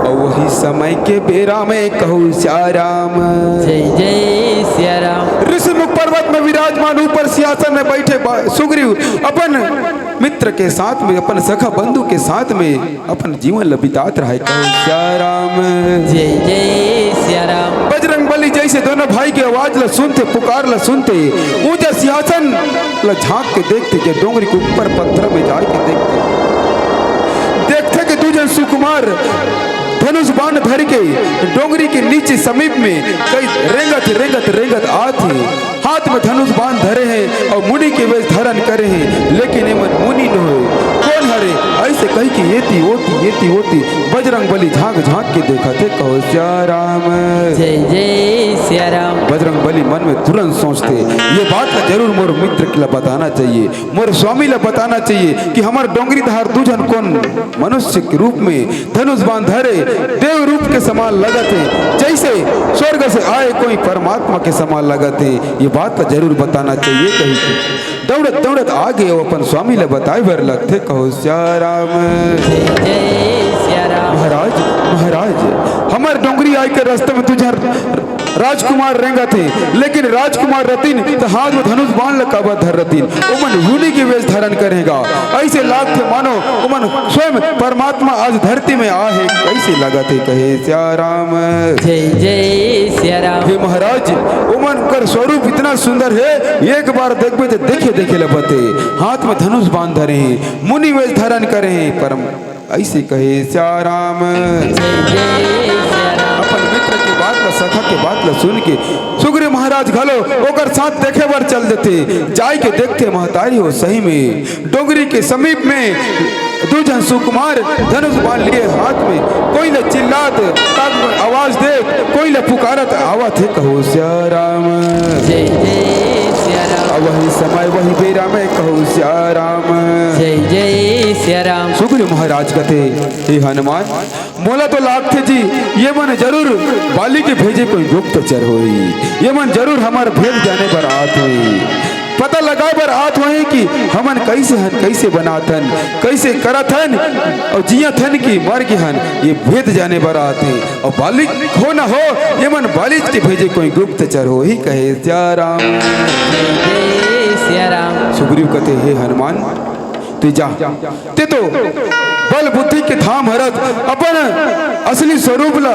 Speaker 1: और वही समय के बेरा में कहूँ सिया राम
Speaker 3: जय जय सिया राम
Speaker 1: ऋषिमुख पर्वत में विराजमान ऊपर सिंहासन में बैठे सुग्रीव अपन मित्र के साथ में अपन सखा बंधु के साथ में अपन जीवन बितात रहा है कहूँ सिया राम
Speaker 3: जय जय सिया राम
Speaker 1: बजरंग बली जैसे दोनों भाई की आवाज ला सुनते पुकार ला सुनते ऊंचा सिंहासन ला झांक के देखते के डोंगरी के ऊपर पत्थर में जाके देखते कि तुझे सुकुमार धनुष बाण धर के डोंगरी के नीचे समीप में कई रेंगत रेंगत रेंगत आते हाथ में धनुष बाण धरे हैं और मुनि के वेश धारण करे हैं लेकिन एमन मुनि न हो कौन हरे ऐसे कही कि येती होती बजरंग बली झांक झांक के देखा थे कहो सिया राम
Speaker 3: जय जय सिया राम
Speaker 1: बजरंग बली मन में तुरंत सोचते ये बात का जरूर मोर मित्र के लिए बताना चाहिए मोर स्वामी ला बताना चाहिए कि हमार डोंगरी धार दूजन कौन मनुष्य के रूप में धनुष बाण धरे देव रूप के समान लगते जैसे स्वर्ग से आए कोई परमात्मा के समान लगते ये बात का जरूर बताना चाहिए कही थी दौड़त दौड़त आगे वो अपन स्वामी ले बताए भर लगते कहो सिया राम
Speaker 3: जय जय सिया राम
Speaker 1: महाराज महाराज हमार डोंगरी आई के रास्ते में तुझे राजकुमार रेंगा थे लेकिन राजकुमार रतिन तो हाथ में धनुष बाण लकाबा धर रतिन उमन हुनी के वेश धारण करेगा ऐसे लाग थे मानो उमन स्वयं परमात्मा आज धरती में आ है कैसे लगा थे कहे सिया राम
Speaker 3: जय जय सिया राम
Speaker 1: हे महाराज उमन कर स्वरूप इतना सुंदर है एक बार देखबे तो देखे देखे लपते हाथ में धनुष बाण धरे हैं मुनि वेश धारण करे हैं परम ऐसे कहे सिया राम
Speaker 3: जय जय सिया राम
Speaker 1: अपन मित्र की बात ला सखा के बात ला सुन के सुग्रीव महाराज महाराज घलो ओकर साथ देखे बर चल देते। जाय के देखते महतारी हो सही में डोंगरी के समीप में दो जन सुकुमार धनुष बाण लिए हाथ में, कोई ले चिल्लात तब आवाज दे, कोई ले पुकारत आवत है कहो सिया राम।
Speaker 3: जय जय सिया राम।
Speaker 1: वही समय वही बेरा में कहो सिया राम।
Speaker 3: जय जय सिया राम।
Speaker 1: सुग्रीव महाराज कहते हे हनुमान मोला तो लागते जी ये मन जरूर बाली के भेजे कोई गुप्तचर होई, ये मन जरूर हमार भेद जाने पर आत हुई, पता लगाए बर आत हुई कि हमन कैसे हन, कैसे बनाथन, कैसे करत हन और जियत हन की मर के हन, ये भेद जाने बर आते और बालिक हो न हो ये मन बालिक के भेजे कोई गुप्तचर हो ही कहे सिया राम।
Speaker 3: जय जय सिया राम।
Speaker 1: सुग्रीव कहते हे हनुमान ते जा ते तो बल बुद्धि के धाम हरत अपन असली स्वरूप ला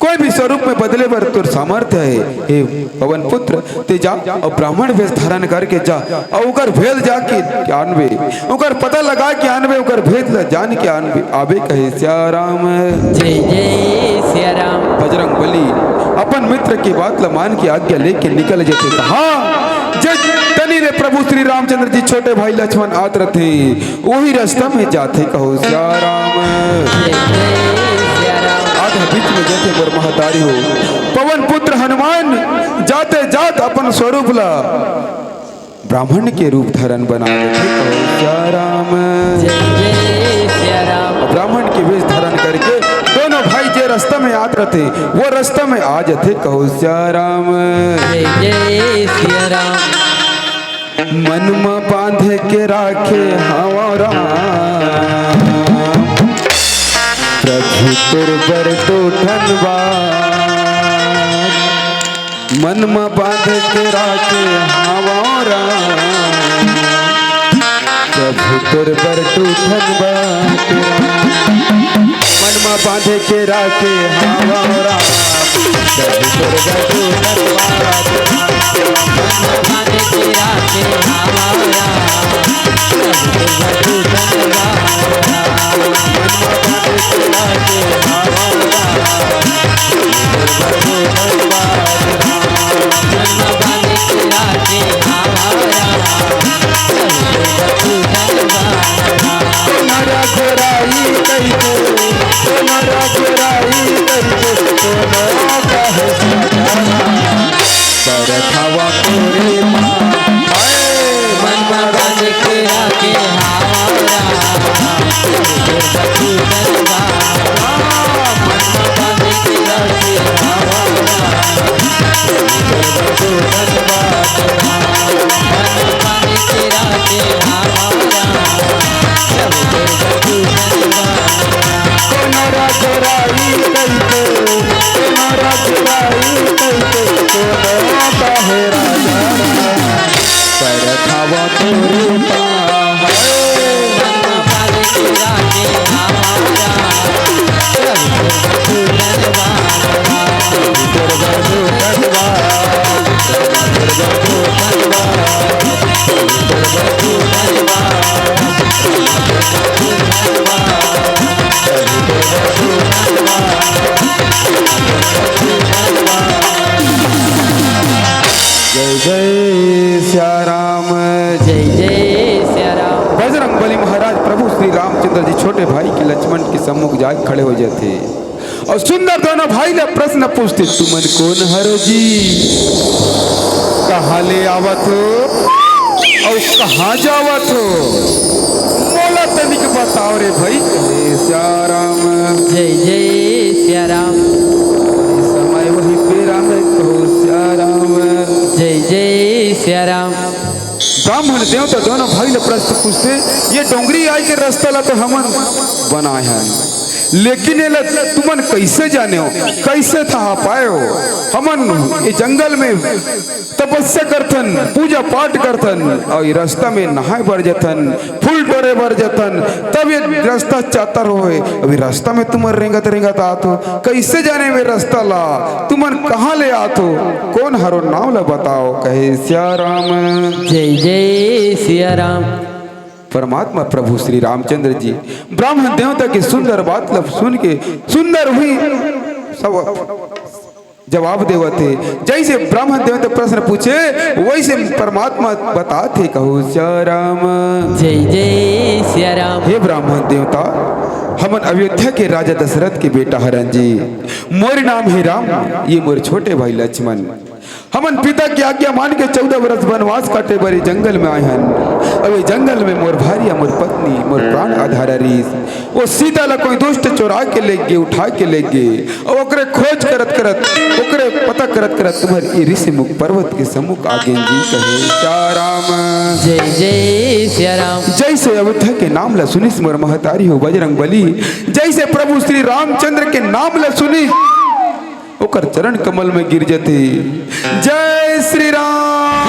Speaker 1: कोई भी स्वरूप में बदले बर तुर सामर्थ्य है। हे पवन पुत्र ते जा और ब्राह्मण वेश धारण करके जा और उकर भेद जाके जानवे, उकर पता लगा के आनवे, उकर भेद ला जान के आनवे आबे कहे सिया राम।
Speaker 3: जय जय सिया राम।
Speaker 1: बजरंग बली अपन मित्र की बात ला मान के आज्ञा लेके निकल जाते। हाँ जब तनी रे प्रभु श्री रामचंद्र जी छोटे भाई लक्ष्मण आत रहे वही रास्ता में जाते कहो सिया राम।
Speaker 3: जय जय सिया राम।
Speaker 1: आधा बीच में जैसे बर महतारी हो पवन पुत्र हनुमान जाते जात अपन स्वरूप ला ब्राह्मण के रूप धारण बना लेते कहो सिया राम।
Speaker 3: जय जय सिया राम।
Speaker 1: ब्राह्मण के वेश धारण करके दोनों भाई जे रास्ता में आत रहते वो रास्ता में आ जाते कहो सिया राम।
Speaker 3: जय जय सिया राम।
Speaker 1: मन में बांधे के राखे हवा राम, प्रभु तुर बर तो धनवाद। मन में बांधे के राखे हवा राम, प्रभु तुर बर तो धनवाद। मन में बांधे के राखे हवा राम, प्रभु तुर बर तो धनवाद।
Speaker 3: माने तेरा के हमारा प्रभु
Speaker 1: जय सिया राम।
Speaker 3: जय जय सिया राम।
Speaker 1: बजरंग बली महाराज प्रभु श्री रामचंद्र जी छोटे भाई के लक्ष्मण के सम्मुख जाके खड़े हो जाते और सुंदर दोनों भाई ने प्रश्न पूछते तुमन कौन हर जी, कहाँ ले आवत हो और कहाँ जावत हो, मोला तनिक बताओ रे भाई। सिया राम।
Speaker 3: जय जय सिया राम।
Speaker 1: समय वही बेरा में कहो सिया राम।
Speaker 3: जय जय सिया राम।
Speaker 1: ब्राह्मण देवता दोनों भाई ने प्रश्न पूछते ये डोंगरी आई के रास्ता ला तो हमन बनाए हैं, लेकिन ये तुमन कैसे जाने हो, कैसे था पाए हो। हमन ये जंगल में तपस्या करथन, पूजा पाठ करथन और ये रास्ता में नहाए बर जतन, फूल टोरे बर जतन, तब ये रास्ता चातर होए। अभी रास्ता में तुमन रेंगत रेंगत आत हो, कैसे जाने वे रास्ता ला, तुमन कहाँ ले आत हो, कौन हरो नाम ला बताओ। कहे सिया राम।
Speaker 3: जय जय सिया राम।
Speaker 1: परमात्मा प्रभु श्री रामचंद्र जी ब्राह्मण देवता की सुंदर बात लब सुन के सुंदर हुई सब जवाब देवते। जैसे ब्राह्मण देवते प्रश्न पूछे वैसे परमात्मा बताते कहू सिया राम।
Speaker 3: जय जय सिया राम।
Speaker 1: हे ब्राह्मण देवता, हमन अयोध्या के राजा दशरथ के बेटा हरन जी, मोर नाम है राम, ये मोर छोटे भाई लक्ष्मण। हमन पिता की आज्ञा मान के 14 वर्ष वनवास काटे बड़े जंगल में आए हन। अब ये जंगल में मोर भारिया, मोर पत्नी, मोर प्राण आधार रीस वो सीता ला कोई दुष्ट चोरा के ले गए, उठा के ले गए और ओकरे खोज करत करत, ओकरे पता करत करत तुम्हार ये ऋषि मुख पर्वत के सम्मुख आगे जी कहे सिया राम।
Speaker 3: जय जय सिया राम।
Speaker 1: जैसे अयोध्या के नाम ला सुनिस मोर महतारी हो बजरंग बली, जैसे प्रभु श्री रामचंद्र के नाम ला सुनी ओकर चरण कमल में गिर जाते। जय श्री राम।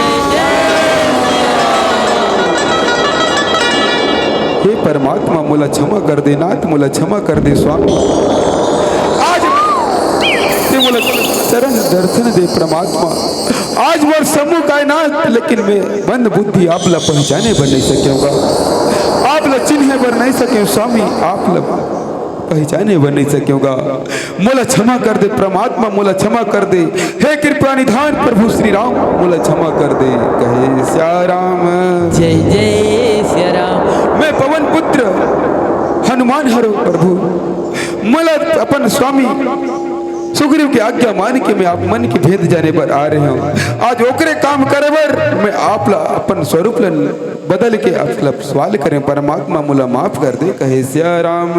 Speaker 1: हे परमात्मा मोला क्षमा कर दे, नाथ मोला क्षमा कर दे स्वामी। आज ते मोला चरण दर्शन दे परमात्मा। आज मोर समूह कायनात, लेकिन मैं बंद बुद्धि आप ला पहचाने पर नहीं सकेगा, आप ला चिन्ह पर नहीं सके स्वामी, आप ला पहचाने बन नहीं सकेगा। मोला क्षमा कर दे परमात्मा, मोला क्षमा कर दे। हे कृपा निधान प्रभु श्री राम, मोला क्षमा कर दे कहे सिया राम।
Speaker 3: जय जय सिया राम।
Speaker 1: मैं पवन पुत्र हनुमान हरो प्रभु, मोला अपन स्वामी सुग्रीव की आज्ञा मान के मैं आप मन के भेद जाने पर आ रहे हूँ। आज ओकरे काम करे बर मैं आप ला अपन स्वरूप ला बदल के आप ला सवाल करें परमात्मा, मोला माफ कर दे कहे सिया राम।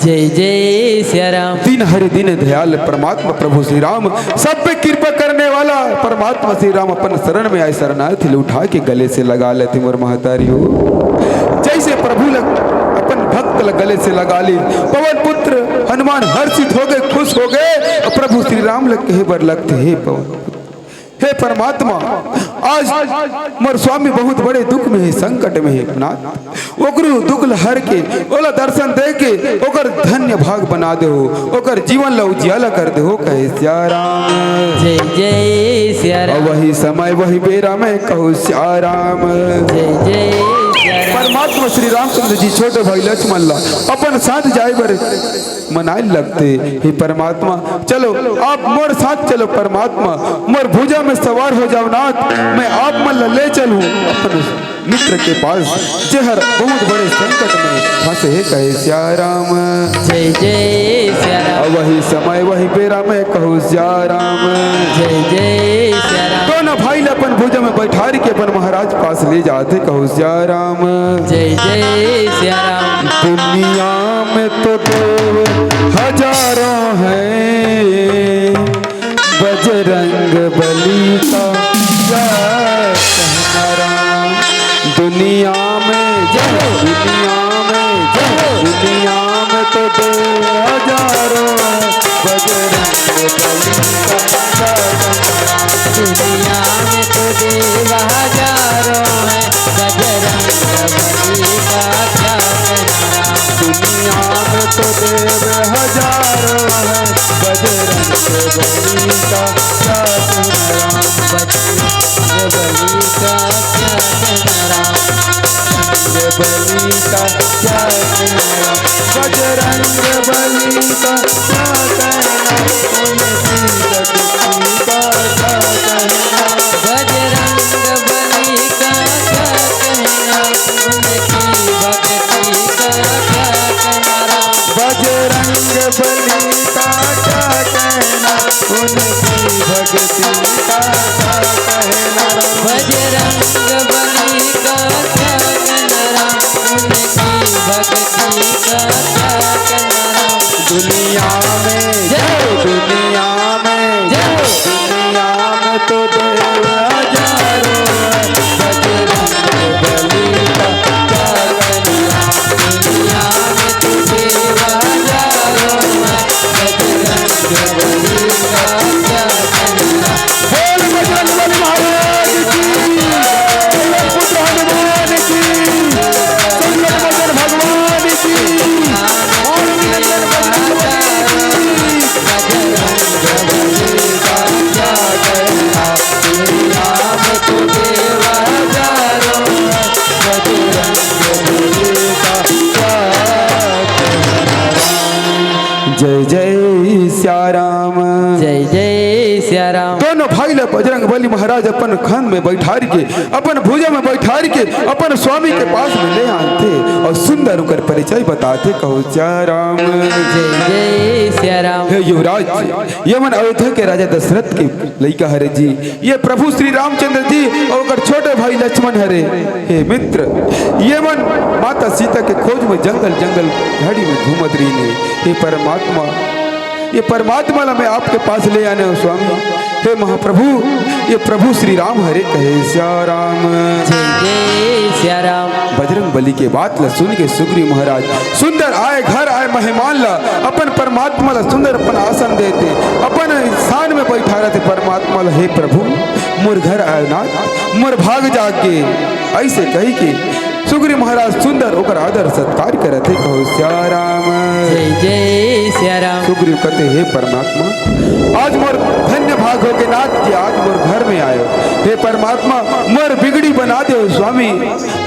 Speaker 3: जय जय सिया राम।
Speaker 1: दिन हरि दिन दयाल परमात्मा प्रभु श्री राम, सब पे कृपा करने वाला परमात्मा श्री राम अपन शरण में आए, शरणार्थी उठा के गले से लगा लेते मोर महतारी हो। जैसे प्रभु अपन भक्त गले से लगा ली, पवन पुत्र हनुमान हर्षित हो गए, खुश हो गए। प्रभु श्री राम लग कहे बर लगते हे पवन, हे परमात्मा, आज मोर स्वामी बहुत बड़े दुख में है, संकट में है नाथ। ओकरू दुख हर के ओला दर्शन दे के ओकर धन्य भाग बना दे हो, ओकर जीवन ला उजियाला कर दे हो कहे सिया राम।
Speaker 3: जय जय सिया राम।
Speaker 1: वही समय वही बेरा में कहूँ सिया राम।
Speaker 3: जय जय
Speaker 1: परमात्मा श्री रामचंद्र जी छोटे भाई लक्ष्मण ला अपन साथ जाए बर मनाए लगते। हे परमात्मा चलो आप मोर साथ चलो परमात्मा, मोर भुजा में सवार हो जाओ नाथ, मैं आप मन ले चलूं अपन मित्र के पास, जहर बहुत बड़े संकट में फंसे है कहे सिया राम।
Speaker 3: जय जय सिया राम।
Speaker 1: वही समय वही बेरा में कहूँ सिया राम।
Speaker 3: जय जय सिया राम।
Speaker 1: दोनों भाई ले अपन भुजा में बैठा के अपन महाराज पास ले जाते कहूँ सिया राम।
Speaker 3: जय जय सिया राम।
Speaker 1: दुनिया में तो देव हजारों हैं, बजरंग बली का जय कहना राम। दुनिया में जय, दुनिया में जय, दुनिया में तो देव हजारों हैं, बजरंग बली का जय कहना राम।
Speaker 3: दुनिया में तो देव हजारों हैं, बजरंग बली का क्या कहना राम।
Speaker 1: दुनिया में तो देव हजारों हैं, बजरंग बली का क्या कहना राम।
Speaker 3: बजरंग बली का क्या कहना राम।
Speaker 1: बली का क्या कहना राम। बजरंग बली का क्या कहना, उनकी शक्ति का क्या कहना।
Speaker 3: बजरंग बली का क्या कहना, उनकी भक्ति का क्या कहना राम।
Speaker 1: बजरंग बली का क्या कहना, उनकी भक्ति का क्या कहना राम।
Speaker 3: बजरंग बली का क्या कहना राम, उनकी भक्ति का क्या कहना राम।
Speaker 1: दुनिया में
Speaker 3: जय,
Speaker 1: दुनिया में
Speaker 3: जय,
Speaker 1: दुनिया में तो देव हजारों हैं, बजरंग बली का क्या कहना।
Speaker 3: दुनिया में तो देव हजारों हैं, बजरंग बली का क्या कहना।
Speaker 1: बोल बजरंग बली महाराज की, बोल पुत्र हनुमान की, संकट मोचन भगवान की, और निरंजन
Speaker 3: बजरंग बली का क्या कहना। दुनिया में तो देव हजारों हैं, बजरंग बली का क्या कहना।
Speaker 1: जय जय सिया राम।
Speaker 3: जय जय सियाराम
Speaker 1: दोनों भाई ले बजरंग बली महाराज अपन खान में बैठार के अपन भुजा में बैठार के अपन स्वामी के पास में ले आते और सुंदर होकर परिचय बताते कहो सियाराम।
Speaker 3: जय सियाराम
Speaker 1: हे युवराज यमन अयोध्या के राजा दशरथ के लड़का हरे जी, ये प्रभु श्री रामचंद्र जी और उनकर छोटे भाई लक्ष्मण हरे। हे मित्र यमन माता सीता के खोज में जंगल जंगल घड़ी में घूमत रही ने। हे परमात्मा ये परमात्मा ला मैं आपके पास ले आने हूँ स्वामी। हे महाप्रभु ये प्रभु श्री राम हरे कहे सियाराम।
Speaker 3: जय सियाराम
Speaker 1: बजरंग बली के बात ला सुन के सुग्रीव महाराज सुंदर आए घर आए मेहमान ला अपन परमात्मा ला सुंदर अपन आसन देते अपन स्थान में बैठा रहते परमात्मा ला। हे प्रभु मोर घर आए ना मोर भाग जाके ऐसे कही के सुग्रीव महाराज सुंदर होकर आदर सत्कार करते कहो सियाराम।
Speaker 3: जय सियाराम
Speaker 1: सुग्रीव कहते हे परमात्मा आज मोर धन्य भाग हो के नाथ जी आज मोर घर में आयो। हे परमात्मा मोर बिगड़ी बना दे स्वामी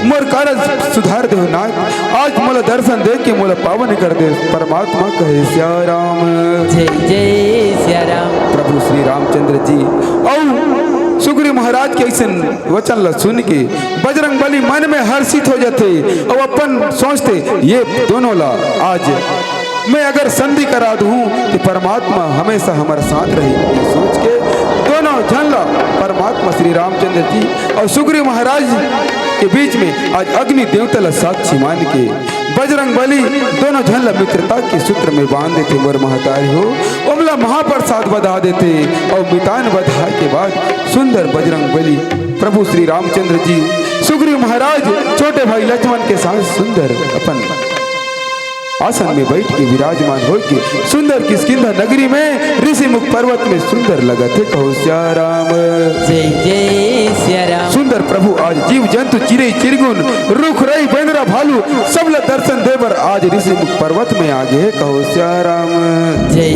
Speaker 1: मोर कारज सुधार दे नाथ आज मोला दर्शन दे के मोला पावन कर दे परमात्मा कहे सियाराम।
Speaker 3: जय सियाराम
Speaker 1: प्रभु श्री रामचंद्र जी और सुग्रीव महाराज के ऐसे वचन ला सुन के बजरंग बली मन में हर्षित हो जाते और अपन सोचते ये दोनों ला आज मैं अगर संधि करा दूं तो परमात्मा हमेशा हमारे साथ रहेगी। ये सोच के दोनों जन ला परमात्मा श्री रामचंद्र जी और सुग्रीव महाराज के बीच में आज अग्नि देवता ला साक्षी मान के बजरंग बली दोनों जन ला मित्रता के सूत्र में बांध देते मोर महतारी हो उमला महाप्रसाद बधा देते और मितान बधाई के बाद सुंदर बजरंग बली प्रभु श्री रामचंद्र जी सुग्रीव महाराज छोटे भाई लक्ष्मण के साथ सुंदर अपन आसन में बैठ के विराजमान हो के सुंदर किष्किंधा नगरी में ऋषि मुख पर्वत में सुंदर लगा थे कहो सियाराम।
Speaker 3: जय सियाराम
Speaker 1: सुंदर प्रभु आज जीव जंतु चिड़ै चिरगुन रुख रही बेंद्रा भालू सब ला दर्शन देवर आज ऋषि मुख पर्वत में आगे है कहो सियाराम।
Speaker 3: जय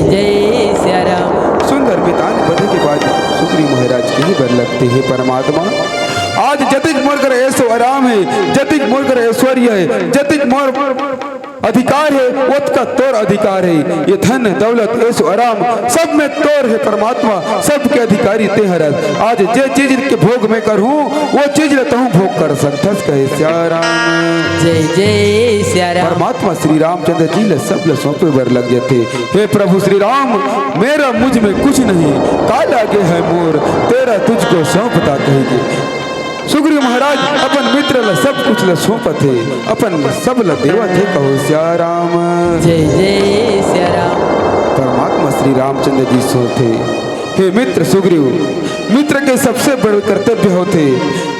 Speaker 3: सियाराम
Speaker 1: सुंदर मितान बधे के बाद सुग्रीव महाराज के ही बर लगते हैं परमात्मा आज जतिक मोर कर ऐसो आराम है जतिक मोर कर ऐश्वर्य है जतिक मोर अधिकार है उसका तोर अधिकार है ये धन दौलत ऐसो आराम सब में तोर है परमात्मा सबके अधिकारी ते हरत आज जे चीज के भोग में करूं वो चीज लेता हूँ भोग कर सकथस कहे सियाराम।
Speaker 3: जय सियाराम
Speaker 1: परमात्मा श्री रामचंद्र जी ले सब ले सौंपे बर लग जाते। हे प्रभु श्री राम मेरा मुझ में कुछ नहीं काल आगे है मोर तेरा तुझको सौंपता कहेगी। सुग्रीव महाराज अपन मित्र ला सब कुछ ला सौंपत है अपन सब ला देवत है कहो सियाराम।
Speaker 3: जय सियाराम
Speaker 1: परमात्मा श्री रामचंद्र जी सोते हे मित्र सुग्रीव मित्र के सबसे बड़े कर्तव्य होते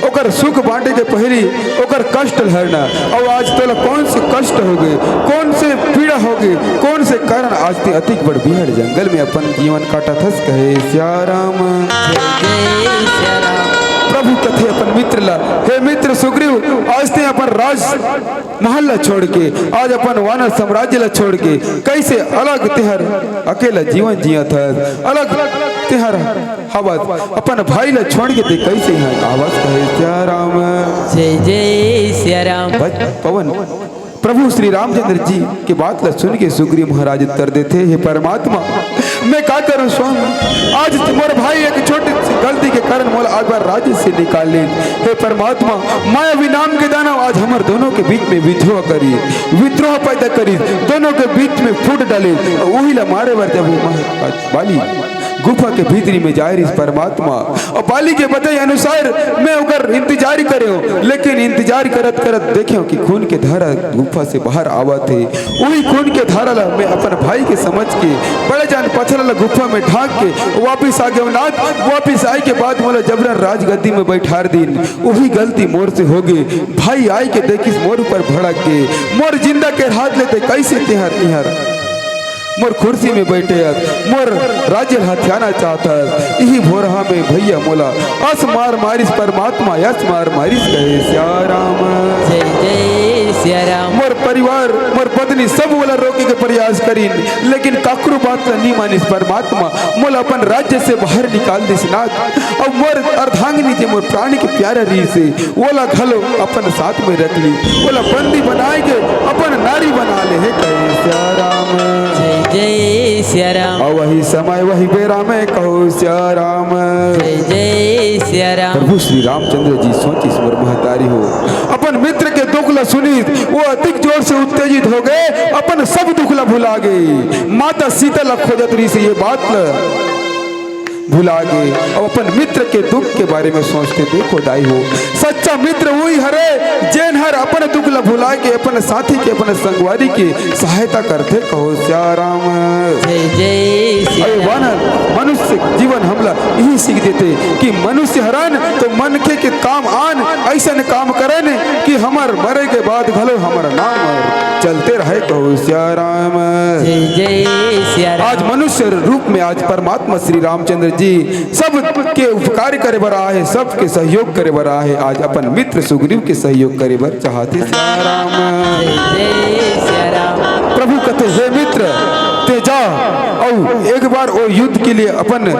Speaker 1: ओकर सुख बांटे के पहली ओकर कष्ट हरना और आज तोला कौन से कष्ट हो गए कौन से पीड़ा हो गई कौन से कारण आज ते अतिक बड़ बिहड़ जंगल में अपन जीवन काटा थस कहे सियाराम।
Speaker 3: जय सियाराम
Speaker 1: प्रभु कथे अपन मित्र ला हे मित्र सुग्रीव आज ते अपन राज महल ला छोड़ के आज अपन वानर साम्राज्य ला छोड़ के कैसे अलग तेहर अकेला जीवन जिया था अलग तेहर हवा अपन भाई ला छोड़ के ते कैसे यहाँ आवाज कहे सियाराम।
Speaker 3: जय सियाराम
Speaker 1: पवन प्रभु श्री रामचंद्र जी की बात ला सुन के सुग्रीव महाराज उत्तर देते हे परमात्मा मैं क्या करूं स्वामी आज मोर भाई एक छोटी सी गलती के कारण मोला आज बार राज्य से निकाल ले। हे परमात्मा मायावी नाम के दानव आज हमारे दोनों के बीच में विद्रोह पैदा करी दोनों के बीच में फूट डाले वही ला मारे बार जब बाली गुफा के भीतरी में जाए रही परमात्मा और बाली के बताए अनुसार मैं उकर इंतजार करे हो लेकिन इंतजार करत करत देखे हो कि खून के धारा गुफा से बाहर आवा थे वही खून के धारा ला मैं अपन भाई के समझ के बड़े जान पत्थर ला गुफा में ढाक के वापिस आ गए नाथ वापिस आए के बाद मोला जबरन राजगद्दी में बैठार दिन वही गलती मोर से हो गई भाई आई के देखिस मोर ऊपर भड़क के मोर जिंदा के हाथ लेते कैसे तिहर तिहर मोर कुर्सी में बैठे मोर राज्य हथियाना चाहता यही भोरहा में भैया मोला अस मार मारिस परमात्मा यस मार मारिस कहे सियाराम।
Speaker 3: जय सियाराम
Speaker 1: मोर परिवार मोर पत्नी सब मोला रोके के प्रयास करी लेकिन काकरू बात नहीं मानिस परमात्मा मोला अपन राज्य से बाहर निकाल दिस नाथ और मोर अर्धांगिनी जे मोर प्राणी के प्यारा री से ओला घलो अपन साथ में रख ली ओला बंदी बनाए के अपन नारी बना ले है कहे सियाराम।
Speaker 3: जय सियाराम
Speaker 1: और वही समय वही बेरा में कहो सियाराम। प्रभु श्री रामचंद्र जी सोची स्वर महतारी हो अपन मित्र के दुख ला सुनी वो अधिक जोर से उत्तेजित हो गए, अपन सब दुख ला भुला गए। माता सीता ला खोजत रही से ये बात ला भुला गए और अपन मित्र के दुख के बारे में सोचते देखो दाई हो सच्चा मित्र वही हरे जैन हर अपन दुख ला भुला के अपन साथी के अपन संगवारी की सहायता करते कहो श्याराम।
Speaker 3: जय जय श्री
Speaker 1: अरे वानर मनुष्य जीवन हमला यही सीख देते कि मनुष्य हरन तो मन के काम आन ऐसा काम करन कि हमार मरे के बाद घलो हमारा नाम चलते रहे कहो श्याराम।
Speaker 3: जय जय श्री
Speaker 1: आज मनुष्य रूप में आज परमात्मा श्री रामचंद्र जी सब के उपकार करे बर आहे, सबके सहयोग करे बर आहे। आज अपन मित्र सुग्रीव के सहयोग करे बर चाहते श्याराम।
Speaker 3: जय श्री राम।
Speaker 1: प्रभु कहते हे मित्र ते जा और एक बार वो युद्ध के लिए अपन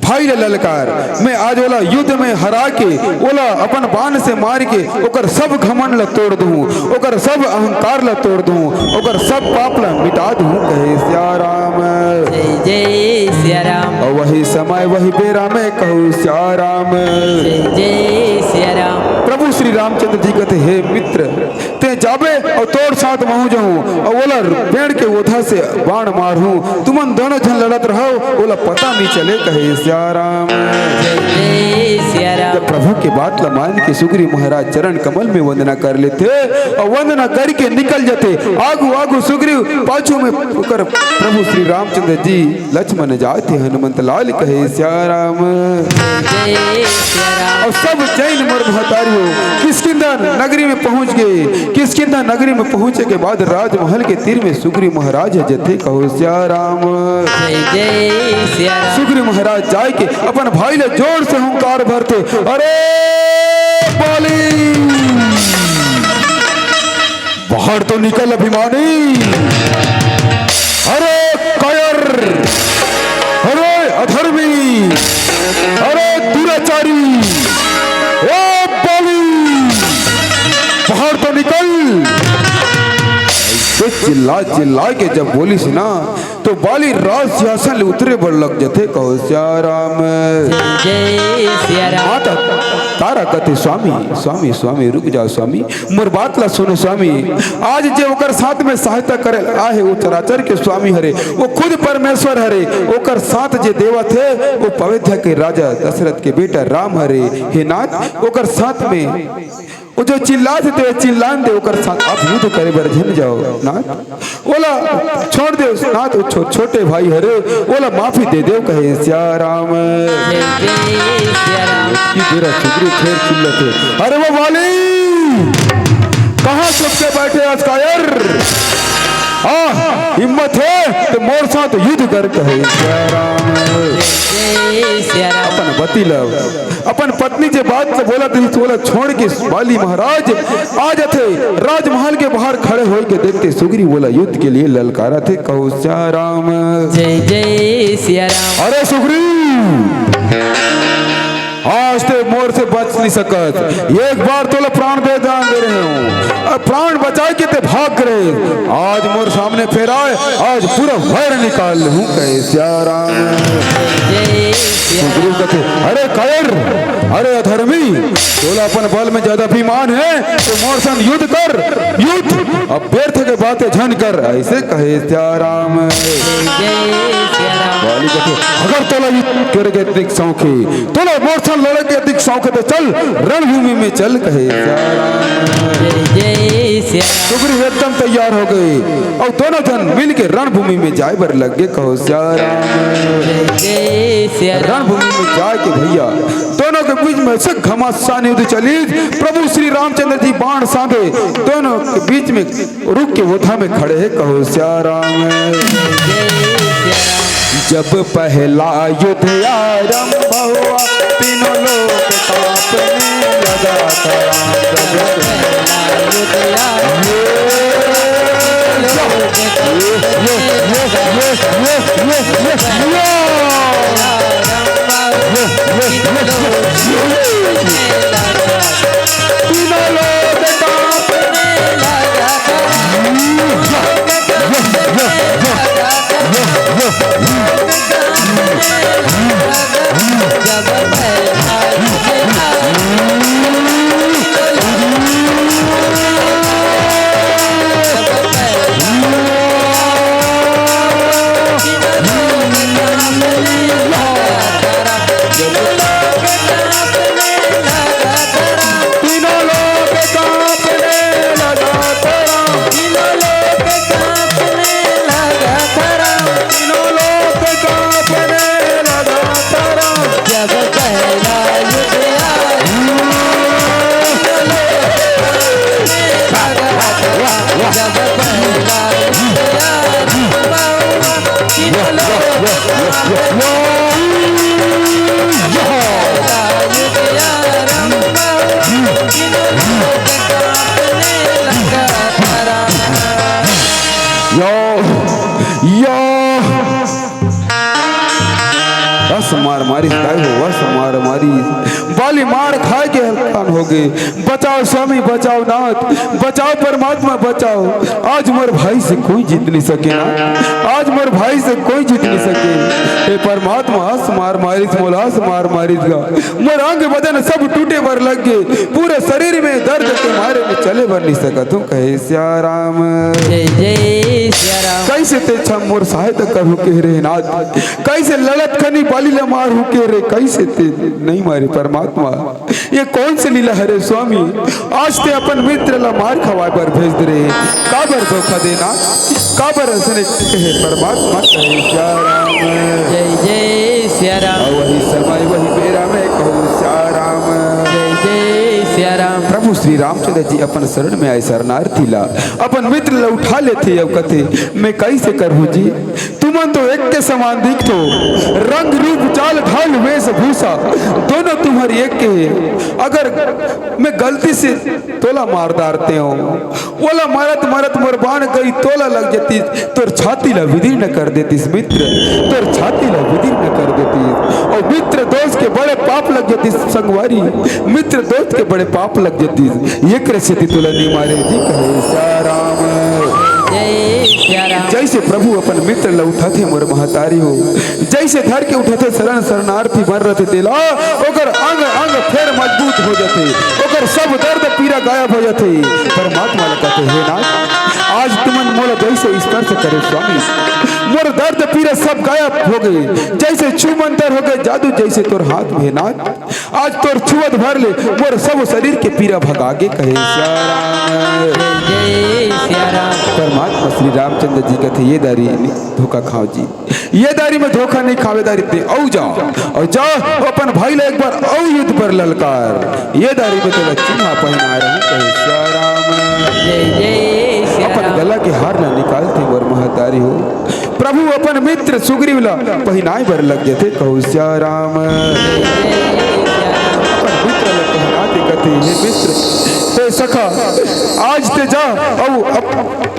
Speaker 1: भाई ले ललकार मैं आज वाला युद्ध में हरा के ओला अपन बाण से मार के ओकर सब घमंड ला तोड़ दूं, ओकर सब अहंकार ला तोड़ दूं, ओकर सब पाप ला मिटा दूं कहे श्याराम।
Speaker 3: जय जय श्री राम।
Speaker 1: और वही समय वही बेरा में कहूँ श्याराम।
Speaker 3: जय जय श्री राम।
Speaker 1: प्रभु श्री रामचंद्र जी कहते हे मित्र ते जाबे और तोड़ साथ महू जाऊं और ओला पेड़ के ओधा से बाण मारूं, तुमन दोनों जन लड़त रहो ओला पता नहीं चले कहे श्याराम।
Speaker 3: जय जय श्री राम।
Speaker 1: जब प्रभु की बात ला मान के सुग्रीव महाराज चरण कमल में वंदना कर लेते और वंदना करके निकल जाते। आगू आगू सुग्रीव पाछू में पुकर प्रभु श्री रामचंद्र जी लक्ष्मण जाते हनुमंत लाल कहे श्याराम।
Speaker 3: जय श्री राम।
Speaker 1: और सब जैन मर महतारी हो किष्किंधा नगरी में पहुंच गए। किष्किंधा नगरी में पहुंचे के बाद राजमहल के तीर में सुग्रीव महाराज जथे कहो श्याराम।
Speaker 3: जय जय श्री राम।
Speaker 1: सुग्रीव महाराज जाए के अपन भाई ले जोर से हुंकार भरते अरे बाली बाहर तो निकल अभिमानी, अरे कायर, अरे अधर्मी, अरे दुराचारी, ओ बाली बाहर तो निकल। चिल्ला चिल्ला के जब बोली सी ना तो बाली राज सिंहासन उतरे बड़ लग जथे कहो श्याराम।
Speaker 3: जय श्री राम।
Speaker 1: माता तारा कहते स्वामी स्वामी स्वामी रुक जाओ स्वामी मोर बात ला सुनो स्वामी। आज जे ओकर साथ में सहायता करे आहे वो चराचर के स्वामी हरे, वो खुद परमेश्वर हरे। ओकर साथ जे देवा थे वो पवित्र के राजा दशरथ के बेटा राम हरे। हे नाथ ओकर साथ में वो जो चिल्लाते थे चिल्लान दे ओकर साथ आप युद्ध करे बर झन जाओ नाथ। ओला छोड़ दे नाथ छोटे भाई हरे ओला माफी दे दे कहे श्याराम।
Speaker 3: जय जय श्री राम।
Speaker 1: की तेरा सुग्रीव फिर चिल्लाते अरे वो वाली कहाँ चुपके बैठे आज कायर, हाँ हिम्मत है तो मोर साथ युद्ध कर कहे श्याराम।
Speaker 3: जय श्री राम।
Speaker 1: अपन पति लव अपन पत्नी के बात से बोला बोला छोड़ के बाली महाराज आ जाते राजमहल के बाहर खड़े हो के देखते सुग्रीव बोला युद्ध के लिए ललकारा थे कहो श्याराम।
Speaker 3: जय जय श्री राम।
Speaker 1: अरे सुग्रीव आज ते मोर से बच नहीं सकत, एक बार तो प्राण दे दान दे रहे हूँ और प्राण बचा के ते भाग करे। आज मोर सामने फेर आए आज पूरा वैर निकाल हूँ कहे श्याराम।
Speaker 3: जय श्री राम।
Speaker 1: सुग्रीव कहते अरे कायर, अरे अधर्मी तोला अपन बल में ज्यादा अभिमान है तो मोर संग युद्ध कर युद्ध, अब व्यर्थ के बातें झन कर ऐसे कहे श्याराम।
Speaker 3: जय श्री राम।
Speaker 1: बाली कहते अगर तोला युद्ध करके अधिक शौक है तोला मोर संग लड़े के अधिक शौक है तो चल रणभूमि में चल कहे श्याराम।
Speaker 3: जय जय श्री राम।
Speaker 1: सुग्रीव एकदम तैयार हो गए और दोनों जन मिल के रणभूमि में जाए बर लग गए कहो श्याराम।
Speaker 3: जय जय श्री राम।
Speaker 1: रणभूमि में जाए के भैया दोनों के बीच में से घमासान युद्ध चली। प्रभु श्री रामचंद्र जी बाण साधे दोनों के बीच में रुक के ओथा में खड़े हैं कहो श्याराम। जब पहला युद्ध आरंभ हुआ तीनों लोग कांपने लगा मार मारी काय हो वस मार मारी बाली मार खाए के हल्कान हो गए। बचाओ स्वामी बचाओ नाथ बचाओ परमात्मा बचाओ। आज मोर भाई से कोई जीत नहीं सके ना, आज मोर भाई से कोई जीत नहीं सके। हे परमात्मा हंस मार मारिस मोला हंस मार मारिस गा। मोर अंग बदन सब टूटे बर लग गए, पूरे शरीर में दर्द के मारे में चले बर नहीं सका। तू कहे सिया राम
Speaker 3: जय जय सिया राम।
Speaker 1: कैसे ते छम मोर सहायता करू के रे नाथ, कैसे ललत खनी बाली ले मारू के रे, कैसे ते नहीं मारे परमात्मा। ये कौन सी लीला है रे स्वामी, आज ते अपन मित्र ला मार खवाए पर भेज दे रहे। काबर धोखा देना काबर हंसने कहे परमात्मा कहे सिया राम
Speaker 3: जय जय सिया राम।
Speaker 1: वही समय वही बेरा में कहूँ सिया राम
Speaker 3: जय जय सिया राम।
Speaker 1: प्रभु श्री रामचंद्र जी अपन शरण में आए शरणार्थी ला अपन मित्र ला उठा लेते अब कथे मैं कैसे करूँ जी। तुमन तो एक के समान दिखतो, रंग रूप चाल ढाल वेश भूषा दोनों तुम्हारी एक के है। अगर मैं गलती से तोला मार डारते हो ओला मारत मारत मोर बाण गई तोला लग जाती तोर छाती ला विदीर्ण कर देती मित्र, तोर छाती ला विदीर्ण कर देती। और मित्र दोस्त के बड़े पाप लग जाती संगवारी, मित्र दोस्त के बड़े पाप लग जाती। ये कैसे तोला नहीं मारे जी कहे सिया राम
Speaker 3: जय सिया राम।
Speaker 1: जैसे प्रभु अपन मित्र ला उठाते मोर महतारी हो, जैसे धर के उठाते शरण शरणार्थी बन रहे तेला ओकर अंग अंग फिर मजबूत हो जाते, ओकर सब दर्द पीड़ा गायब हो जाते। परमात्मा ने कहते हे नाथ आज तुमन मोला जैसे स्पर्श करे स्वामी, मोर दर्द पीड़ा सब गायब हो गए, जैसे छूमंतर हो गए जादू जैसे तोर हाथ में नाथ। आज तोर छुअत भर ले मोर सब शरीर के पीड़ा भगागे कहे सिया राम
Speaker 3: जय सिया राम।
Speaker 1: परमात्मा श्री रामचंद्र जी कहते ये दारी धोखा खाओ जी, ये दारी में धोखा नहीं खावेदारी दे औ जाओ और जाओ अपन भाई ले एक बार औ युद्ध पर ललकार। ये दारी में तो चिन्ह पहना रहे कहे सिया राम
Speaker 3: जय जय सिया
Speaker 1: अपन
Speaker 3: राम।
Speaker 1: गला के हार ला निकालते और महतारी हो प्रभु अपन मित्र सुग्रीव ला पहनाए बर लग जाते कहू सिया राम। अपन मित्र ला पहनाते कहते हे मित्र हे सखा आज ते जा औ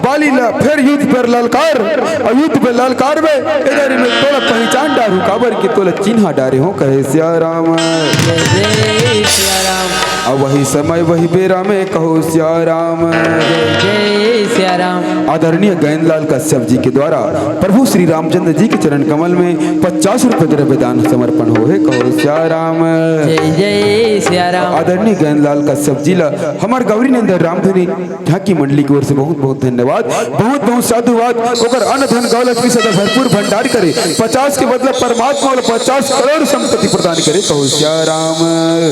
Speaker 1: बाली ला फिर युद्ध पर ललकार और युद्ध पर ललकार में इधर में तोला पहचान डारू काबर की तोला चिन्ह डारे हो कहे सिया राम
Speaker 3: जय जय सिया राम।
Speaker 1: और वही समय वही बेरा में कहो सिया राम
Speaker 3: जय जय सिया राम।
Speaker 1: आदरणीय गैंदलाल कश्यप जी के द्वारा प्रभु श्री रामचंद्र जी के चरण कमल में 50 रुपए द्रव्य दान समर्पण हो है कहो सिया राम
Speaker 3: जय जय सिया राम।
Speaker 1: आदरणीय गैंदलाल कश्यप जी ला हमार गौरी नंदन रामधनी ढाकी मंडली की ओर से बहुत बहुत धन्यवाद, बहुत बहुत साधुवाद। ओकर अन्न धन दौलत की सदा भरपूर भंडार करे, 50 के बदले परमात्मा 50 करोड़ संपत्ति प्रदान करे कहो सिया राम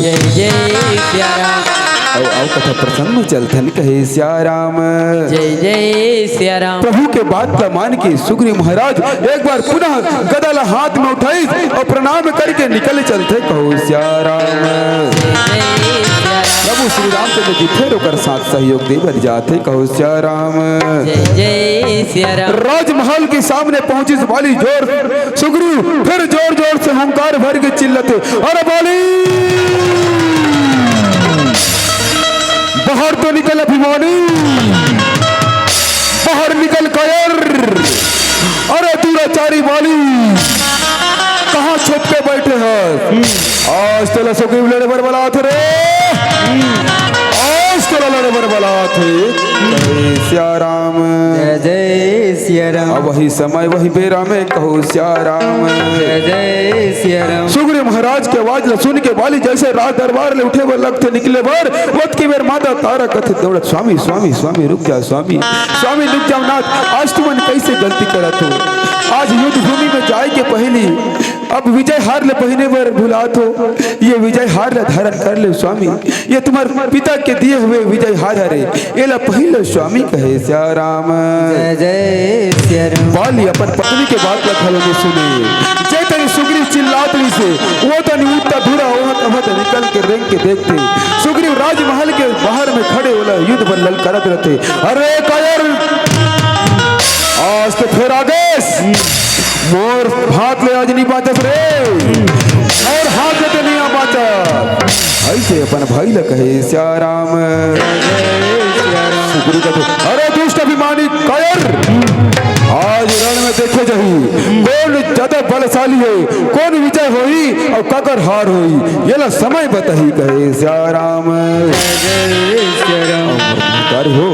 Speaker 3: जय जय सिया राम।
Speaker 1: आओ कथा प्रसंग में चलते कहे सिया राम
Speaker 3: जय जय सिया राम।
Speaker 1: प्रभु के बात का मान के सुग्रीव महाराज एक बार पुनः गदा ला हाथ में उठाई और प्रणाम करके निकल चलते कहो सिया राम। प्रभु श्री रामचंद्र जी फिर होकर साथ सहयोग देवर जाते कहो सिया राम
Speaker 3: जय जय सिया राम।
Speaker 1: राजमहल के सामने पहुंची बाली जोर सुग्रीव फिर जोर जोर से हुंकार भर के चिल्लाते अरे बाली बाहर तो निकल अभिमानी, बाहर निकल कायर। अरे दुराचारी बाली कहाँ छुप के बैठे हैं, आज तो सुग्रीव लड़े बर बला थे रे, आज तो लड़े बर बला थे सिया राम
Speaker 3: जय जय सिया राम।
Speaker 1: अब वही समय वही बेरा में कहो सिया राम
Speaker 3: जय जय सिया राम।
Speaker 1: सुग्रीव महाराज के आवाज ला सुन के बाली जैसे राज दरबार ले उठे बर लगते निकले बर वत की मेर माता तारा कथे दौड़त स्वामी स्वामी स्वामी रुक जा स्वामी स्वामी रुक जाओ नाथ। आज तुमन कैसे गलती करत हो, आज युद्ध भूमि में जाए के पहली अब विजय हार ले पहने बर भुलात हो, ये विजय हार ला धारण कर ले स्वामी, ये तुम्हारे पिता के दिए हुए विजय हार है ये ला पहले स्वामी कहे सिया राम
Speaker 3: जय जय सिया राम।
Speaker 1: बाली अपन पत्नी के बात ला खलो में सुने जय तेरी सुग्रीव चिल्लातनी से वो तनी उठता धुरा वहां निकल के रेंग के देखते सुग्रीव राजमहल के बाहर में खड़े होला युद्ध पर ललकारत रहते अरे कायर आज तो फिर आगे मोर हाथ ले आज नहीं बाचत रे और हाथ लेते नहीं आ बाचत ऐसे अपन भाई ल कहे श्याराम सुग्रीव कहते अरे दुष्ट अभिमानी कायर आज रण में देखे जही कौन ज्यादा बलशाली है कौन विजय होई और ककर हार होई ये ला समय बताही कहे श्याराम हो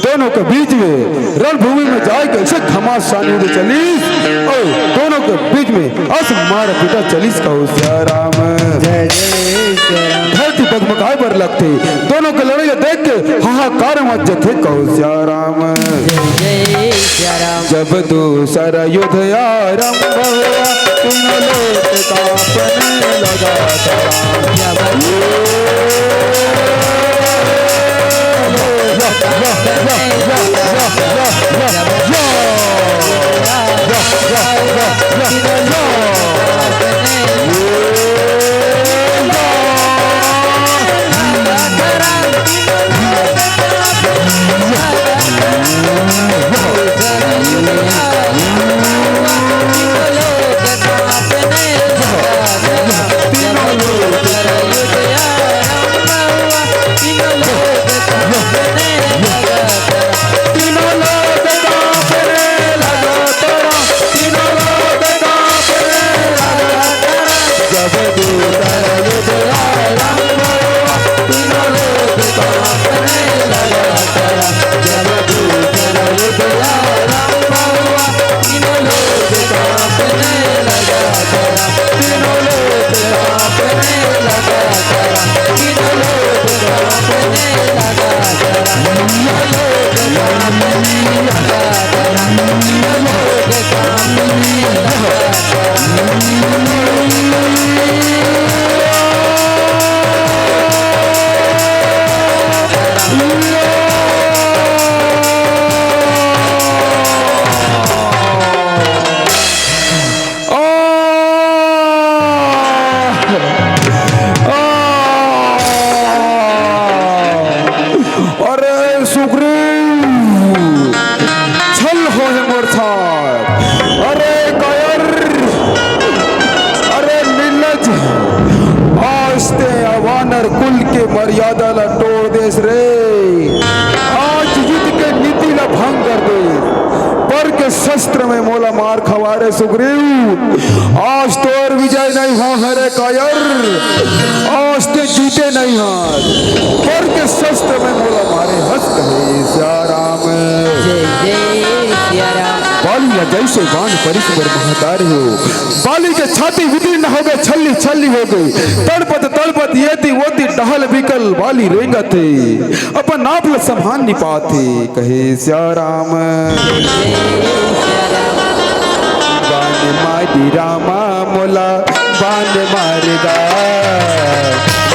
Speaker 1: दोनों के बीच में रणभूमि में जाए कैसे घमासानी उड़े चलीस और दोनों के बीच में अस मार पिटा चलीस कहो श्याराम धरती डगमगाए पर लगते दोनों के लड़ाई देख के हाहाकार मच जथे कहो श्याराम जब दूसर युद्ध आरंभ हुआ तीनों लोक कांपने लगा मर्यादा ला तोड़ देस रे आज युद्ध के नीति ला भंग कर दे पर के शस्त्र में मोला मार खवारे सुग्रीव आज तोर विजय नहीं हो हरे कायर आज ते जीते नहीं हाथ पर के शस्त्र में मोला मारे हंस कहे श्याराम बाली या जैसे बाण परिस्पर महतार हो बाली के छाती विदीर्ण न हो गए छल्ली छल्ली हो गई तड़पत येती वोती टहल बिकल बाली रेंगा थे अपन नाप ल संभान नहीं पाते कहे श्याराम बाण मारी रामा मोला बाण मारेगा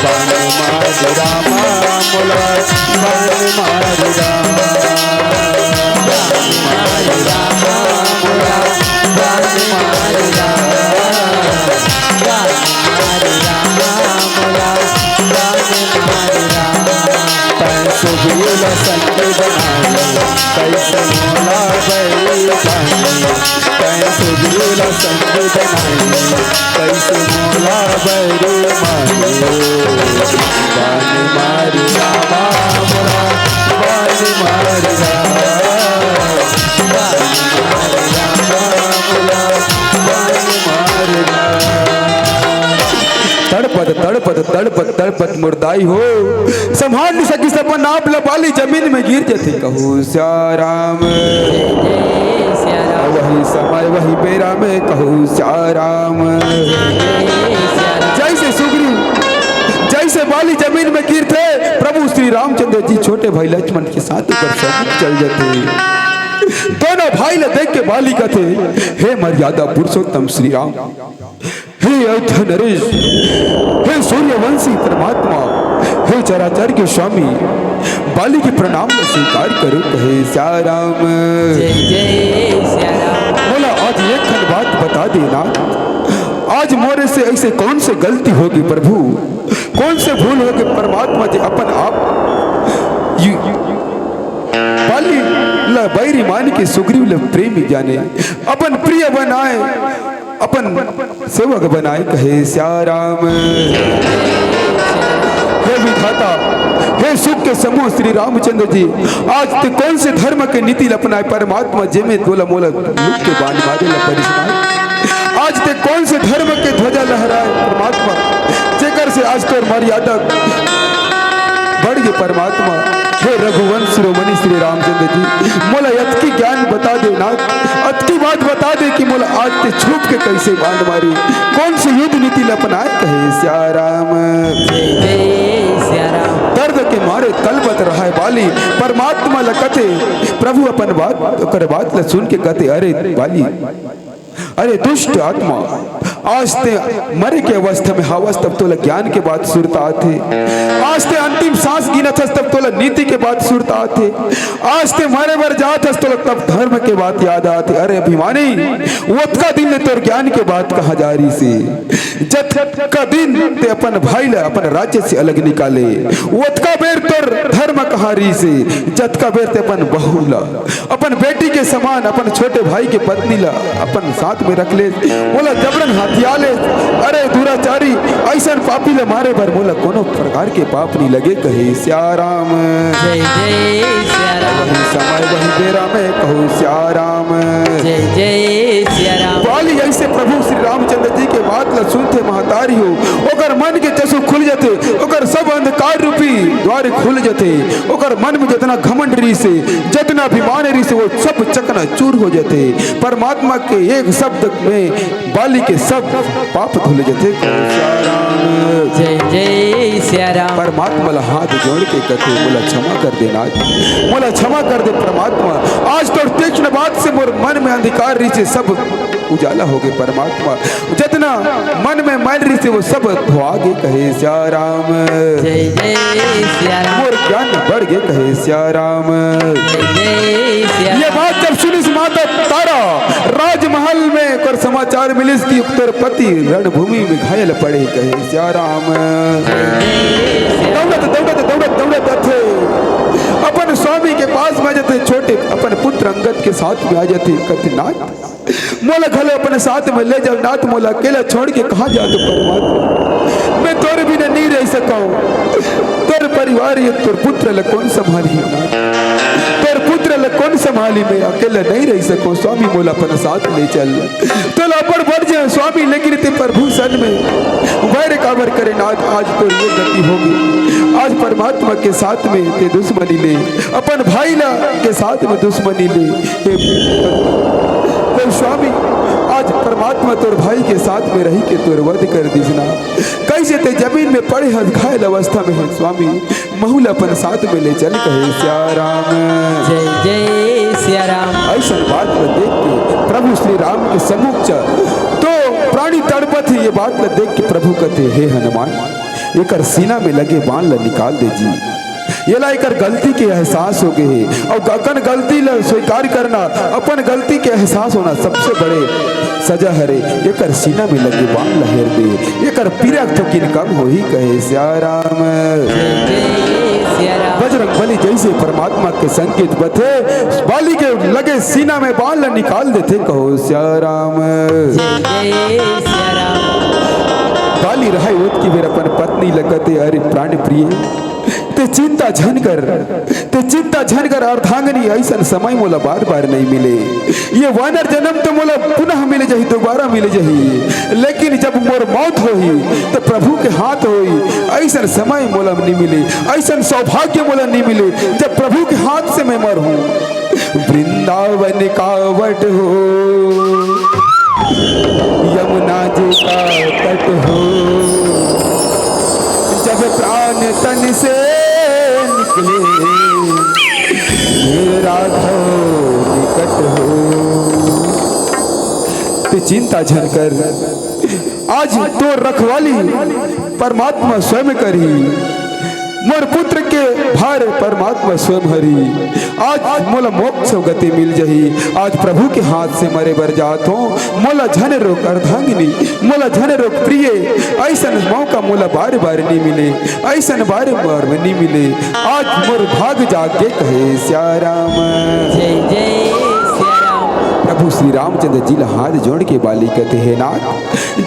Speaker 1: बाण मारी रामा मोला बाण मारेगा सुबीला संग बनाए कैसे मोला सुबीला संग बनाए कैसे मोला बैरू मारे मारी रामा मोला बानी मारी तड़पत मुर्दाई हो संभाल नहीं सकी सपन आप लपाली जमीन में गिर जाती कहूँ श्याराम वही समय वही बेरा में कहूँ श्याराम जैसे सुग्रीव जैसे बाली जमीन में गिर थे प्रभु श्री रामचंद्र जी छोटे भाई लक्ष्मण के साथ ऊपर सब चल जाते दोनों भाई ने देख के बाली कहते हे मर्यादा पुरुषोत्तम श्री राम हे अयोध्या नरेश हे सूर्यवंशी परमात्मा हे चराचर के स्वामी बाली के प्रणाम में स्वीकार करो कहे श्याराम बोला आज एक खंड बात बता देना आज मोरे से ऐसे कौन से गलती होगी प्रभु कौन से भूल होगी परमात्मा जी अपन आप बाली ल बैरी मान के सुग्रीव ल प्रेमी जाने, अपन प्रिय बनाए अपन सेवक बनाए, कहे श्याराम। हे विधाता, हे सुख के समूह श्री रामचंद्र जी, आज ते कौन से धर्म के नीति अपनाए परमात्मा जेमे तोला मोला लुक के बाण मारे ला परिश्रम। आज ते कौन से धर्म के ध्वजा लहराए परमात्मा, जेकर से आज तोर मर्यादा बढ़ गए परमात्मा। हे रघुवंश शिरोमणि श्री रामचंद्र जी, मोला अतकी ज्ञान बता दे नाथ, अतकी बात बता दे कि मोला आज ते छुप के कैसे बाण मारी, कौन से युद्ध नीति अपनाए, कहे श्याराम। दर्द के मारे तलबत रहा है बाली, परमात्मा लकते प्रभु अपन बात ल सुन के कहते, अरे बाली, अरे दुष्ट आत्मा, आज ते मरे के अवस्था में हवस तब तोला ज्ञान के बात सुरता आते, आज ते अंतिम सांस गिनत हस तब तोला नीति के बात सुरता आते, आज ते मरे बर जात हस तोला तब धर्म के बात याद आते। अरे अभिमानी, वतका दिन ने तोर ज्ञान के बात कहा जारी से, जत का दिन ते अपन भाई ला अपन राज्य से अलग निकाले, वतका बेर तोर धर्म कहारी से, जत का बेर ते अपन बहू ला अपन बेटी के समान, अपन छोटे भाई के पत्नी ला अपन साथ में रख ले, बोला जबरन हथिया ले। अरे दुराचारी, ऐसा पापी ले मारे बर मोला कोनो प्रकार के पाप नहीं लगे, कहे श्याराम।
Speaker 3: जय जय श्याराम,
Speaker 1: वही समय वही बेरा में कहूँ श्याराम।
Speaker 3: जय जय श्याराम।
Speaker 1: बाली ऐसे प्रभु श्री रामचंद्र जी के बात ला सुनते महतारी हो, ओकर मन के चसु खुल जाते, ओकर सब अंधकार रूपी द्वार खुल जाते, ओकर मन में जितना घमंड रही से, जितना अभिमान रही से, वो सब चकना चूर हो जाते। परमात्मा के एक शब्द में बाली के सब पाप धुल जाते।
Speaker 3: जय जय श्याराम।
Speaker 1: परमात्मा ला हाथ जोड़ के कहते, बोला क्षमा कर देना, बोला क्षमा कर दे परमात्मा, आज तो तीक्ष्ण बात से मोर मन में अंधकार रही से सब उजाला हो गए परमात्मा, जितना मन में मैल रही से वो सब धोआ गए, कहे श्याराम।
Speaker 3: जय जय श्याराम।
Speaker 1: मोर ज्ञान बढ़ गए, कहे श्याराम।
Speaker 3: जय जय श्याराम।
Speaker 1: ये बात जब सुनी माता तारा राजमहल में कर समाचार मिले कि उत्तर पति रणभूमि में घायल पड़े, कहे श्याराम। दौड़त दौड़त दौड़त दौड़त थे अपन स्वामी के पास में जाते, छोटे अपन पुत्र अंगद के साथ में आ जाते, कहते नाथ मोला घले अपने साथ में ले जाओ नाथ, मोला अकेला छोड़ के कहाँ जा दो परमात्मा, मैं तोरे बिना नहीं रह सका, तोर परिवार ये तोर पुत्र ल कौन संभाली, तोर पुत्र ल कौन संभाली, मैं अकेला नहीं रह सको, स्वामी मोला अपने साथ ले चल। तो अपन बढ़ जाए स्वामी, लेकिन ते प्रभु सन में वैर काबर करे नाथ, आज तो ये गति होगी, आज परमात्मा के साथ में ते दुश्मनी ले, अपन भाई ला के साथ में दुश्मनी ले, तो स्वामी आज परमात्मा तोर भाई के साथ में रही के तोर वध कर दीजना, कैसे ते जमीन में पड़े हद घायल अवस्था में है स्वामी, महूल अपन साथ में ले चल, कहे श्याराम।
Speaker 3: जय जय श्याराम।
Speaker 1: ऐसा बात में देख के प्रभु श्री राम के सम्मुख तो प्राणी तड़पत है, ये बात में देख के प्रभु कहते, हे हनुमान, एक सीना में लगे बाण ला निकाल दे जी, ये ला एक गलती के एहसास हो गए, और अपन गलती ला स्वीकार करना, अपन गलती के एहसास होना सबसे बड़े सजा हरे, एक सीना में लगे बाण लहर दे, एक पीड़ा तो किन कम हो ही, कहे श्याराम। बजरंग बली जैसे परमात्मा के संकेत बथे, बाली के लगे सीना में बाण ला निकाल देते, कहो श्याराम। बाली रहा की बेर अपन पत्नी लगते, अरे प्राण प्रिय ते चिंता झन कर अर्धांगनी, ऐसा समय मोला बार बार नहीं मिले, ये वानर जन्म तो मोला पुनः मिले जही, दोबारा मिले जही, लेकिन जब मोर मौत होई तो प्रभु के हाथ होई, ऐसा समय मोला नहीं मिले, ऐसा सौभाग्य मोला नहीं मिले, जब प्रभु के हाथ से मैं मर हूँ। वृंदावन का वट हो, यमुना जी का तट हो, जब प्राण तन से निकले, राघव निकट हो, ते चिंता झनकर आज तो रखवाली परमात्मा स्वयं करी, मोर पुत्र के भार परमात्मा स्वयं हरि। आज मोला मोक्ष गति मिल जही। आज प्रभु के हाथ से मरे बर जात हो। मोला झन रोक अर्धांगिनी, मोला झन रोक प्रिय। ऐसन मौका मोला बार बार नहीं मिले, ऐसन बार बार में नहीं मिले। आज मोर भाग जाके कहे श्याराम।
Speaker 3: जय जय सिया राम।
Speaker 1: प्रभु श्री रामचंद्र जी ला हाथ जोड़ के बाली कहते हैं नाथ,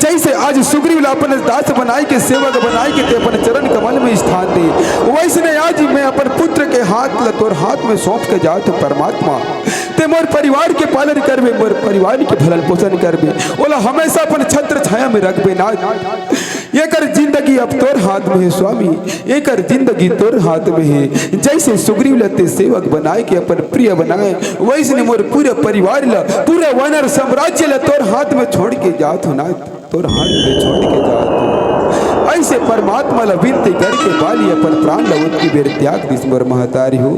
Speaker 1: जैसे आज सुग्रीव ला अपन दास बनाई के सेवक बनाई के ते अपन चरण कमल में स्थान दे, वैसने आज मैं अपन पुत्र के हाथ ला तोर हाथ में सौंप के जात हूं परमात्मा। ते मोर परिवार के पालन करबे, मोर परिवार के भरण पोषण करबे, ओला हमेशा अपन छत्र छाया में रखबे नाथ। एकर जिंदगी अब तोर हाथ में है स्वामी, एकर जिंदगी तोर हाथ में है। जैसे सुग्रीव लते सेवक बनाए के अपन प्रिय बनाए, वैसे मोर पूरे परिवार ला, पूरा वानर साम्राज्य ला तोर हाथ में छोड़ के जात हो नाथ, तोर हाथ में छोड़ के जात हो। ऐसे परमात्मा ला विनती करके बाली अपन प्राण ला उनकी बेर त्याग दिस मोर महतारी हो।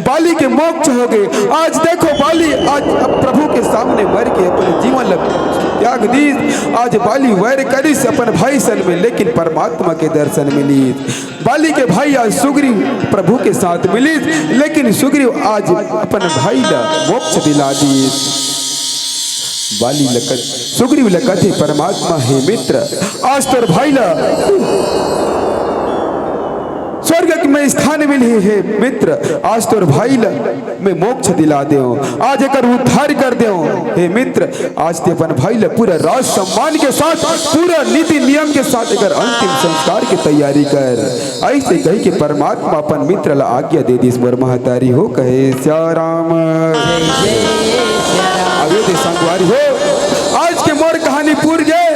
Speaker 1: बाली के मोक्ष हो गए। आज देखो बाली आज अब प्रभु के सामने मर के अपने जीवन ला त्याग दी। आज बाली वैर करिस अपन भाई सन में, लेकिन परमात्मा के दर्शन मिली। बाली के भाई आज सुग्रीव प्रभु के साथ मिली, लेकिन सुग्रीव आज अपन भाई ला मोक्ष दिला दी। बाली लकत सुग्रीव लकते परमात्मा हे मित्र, आज तोर भाई ला स्वर्ग में स्थान मिली है मित्र। आज तोर भाई ला मैं मोक्ष दिला दे, आज एक उद्धार कर दे हे मित्र। आज ते अपन भाई ला पूरा राज सम्मान के साथ, पूरा नीति नियम के साथ एक अंतिम संस्कार की तैयारी कर। ऐसे कही के परमात्मा अपन मित्र ला आज्ञा दे दी। मोर महतारी हो कहे श्याराम। अयोध्या संगवारी हो, आज के मोर कहानी पूर गए।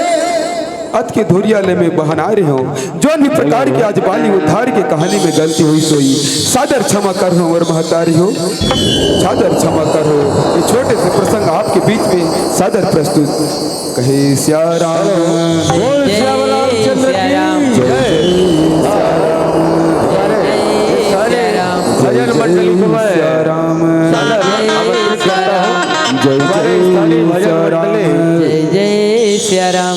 Speaker 1: अत के धुरियाले में बहना रहे हो, जो भी प्रकार की आज बाली उद्धार की कहानी में गलती हुई सोई सादर क्षमा कर हो। और महतारी हो सादर क्षमा कर हो। ये छोटे से प्रसंग आपके बीच में सादर प्रस्तुत कहे श्याराम।
Speaker 3: जय सिया राम।
Speaker 2: भजन मंडली को मैं
Speaker 1: श्याराम
Speaker 3: जय जय सिया राम।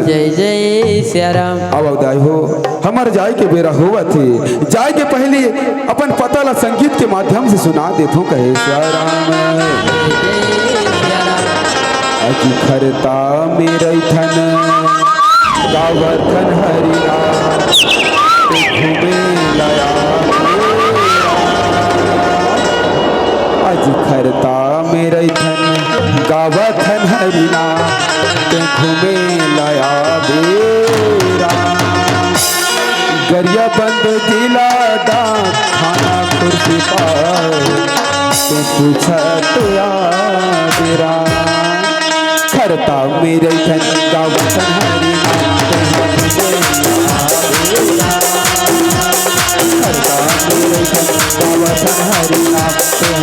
Speaker 3: जय जय सिया राम।
Speaker 1: अब अवदाई हो हमार जाय के बेरा हुआ थे। जाय के पहले अपन पता ला संगीत के माध्यम से सुना देता कहे श्याराम। अजी खरता मेरे धन गावथन हरिरा घूमे लाया। अजी खरता मेरे धन गावथन हरिना घूमे लाया बेरा। गरिया बंद दिला दा खाना कुर्सी पर पूछा तेरा बेरा। खरता मेरे धन गावथन हरिना खरता मेरे धन गावथन हरिना
Speaker 3: जय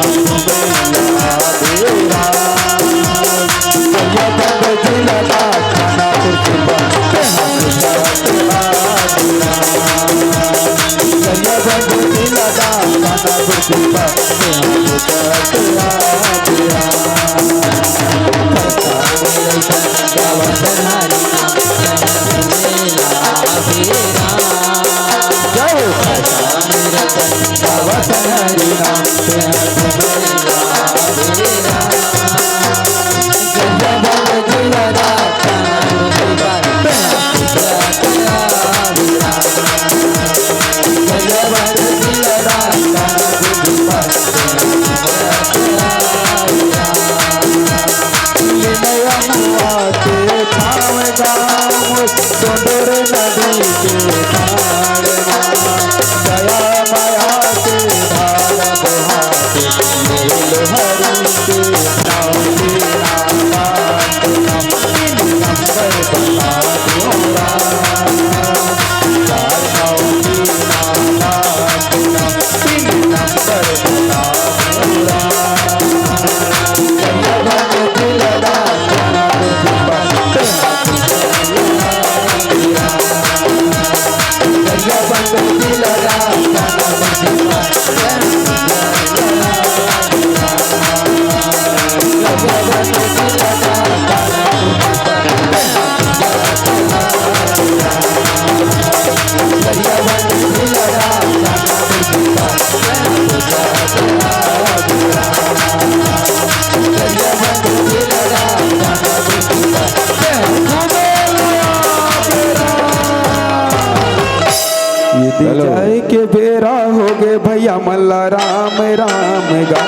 Speaker 1: मल्ला राम राम गा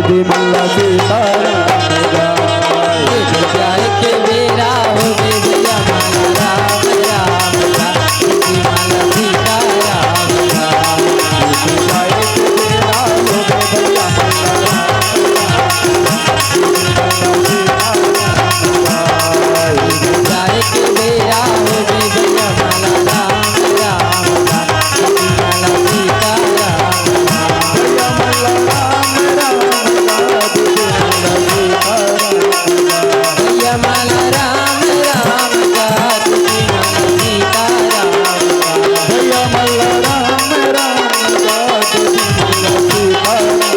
Speaker 1: दे मल्ला सीताराम गा
Speaker 3: जाए के बेरा हो गए भैया माला राम राम का दीदी माला सीता राम का
Speaker 1: जाए के बेरा हो गए भैया मल्ला
Speaker 3: जाए के बेरा हो गए भैया माला राम राम का दीदी माला सीता राम का
Speaker 1: भैया मल्ला राम राम गा दे मल्ला सीताराम
Speaker 3: भैया माला राम राम का दीदी माला सीता राम का
Speaker 1: भैया मल्ला राम राम गा दे मल्ला सीताराम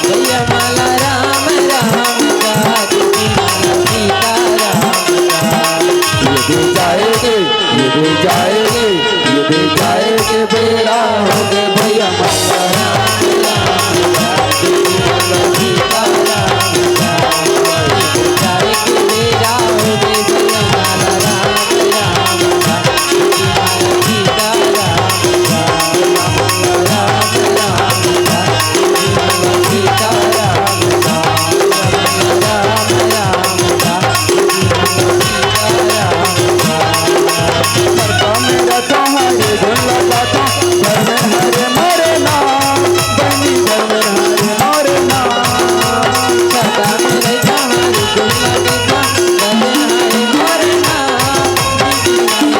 Speaker 3: भैया माला राम राम का दीदी माला सीता राम का
Speaker 1: ये दे जाएगे ये दे जाएगे ये दे जाएगे बेड़ा हो गए भैया मल्ला राम
Speaker 3: राम का दीदी माला सीता राम का जाए के बेरा हो गए भैया माला राम राम का दीदी माला सीता राम का राम राम का दीदी माला सीता राम का राम राम का दीदी माला सीता राम का
Speaker 1: करता मेरा सहारे धन लगाता घर में हरे मरे नाम बनी घर में हरे मरे नाम
Speaker 3: सदा मेरे जहान गुण लगे काम गले हाय मोरे नाम दीदी माया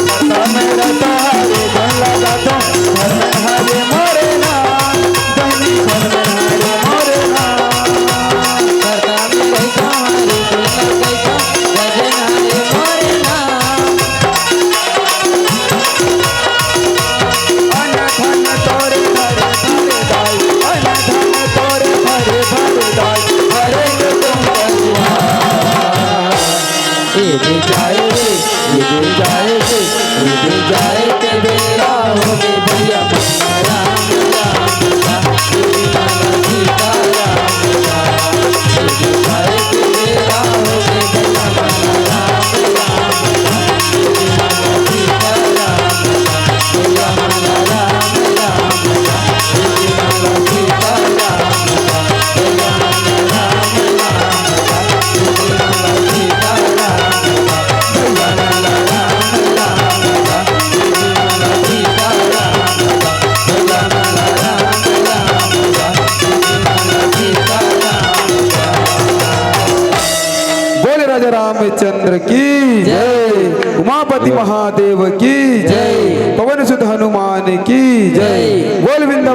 Speaker 1: करता मेरा सहारे धन लगाता घर में हरे मरे नाम बनी घर में हरे मरे नाम
Speaker 3: सदा मेरे जहान गुण लगे काम गले हाय मोरे नाम
Speaker 1: अनधन तोरे भरे भरे दाई अनधन तोरे भरे भरे दाई हरे के तुम बलुआ
Speaker 3: ये दे जाए रे
Speaker 1: ये दे जाएगे
Speaker 3: ये दे जाए के बेरा हो गए भैया माला राम राम का दीदी माला सीता राम का ये दे जाए के बेरा हो गए भैया माला राम राम का दीदी माला सीता राम का भैया माला राम राम का दीदी माला सीता राम का भैया माला राम राम का दीदी माला सीता राम का भैया माला राम राम का दीदी माला सीता राम का भैया माला राम राम का दीदी माला सीता राम का
Speaker 1: बोले राजा रामचंद्र की जय उमापति महादेव की जय पवन सुत हनुमान की जय बोल वृंदावन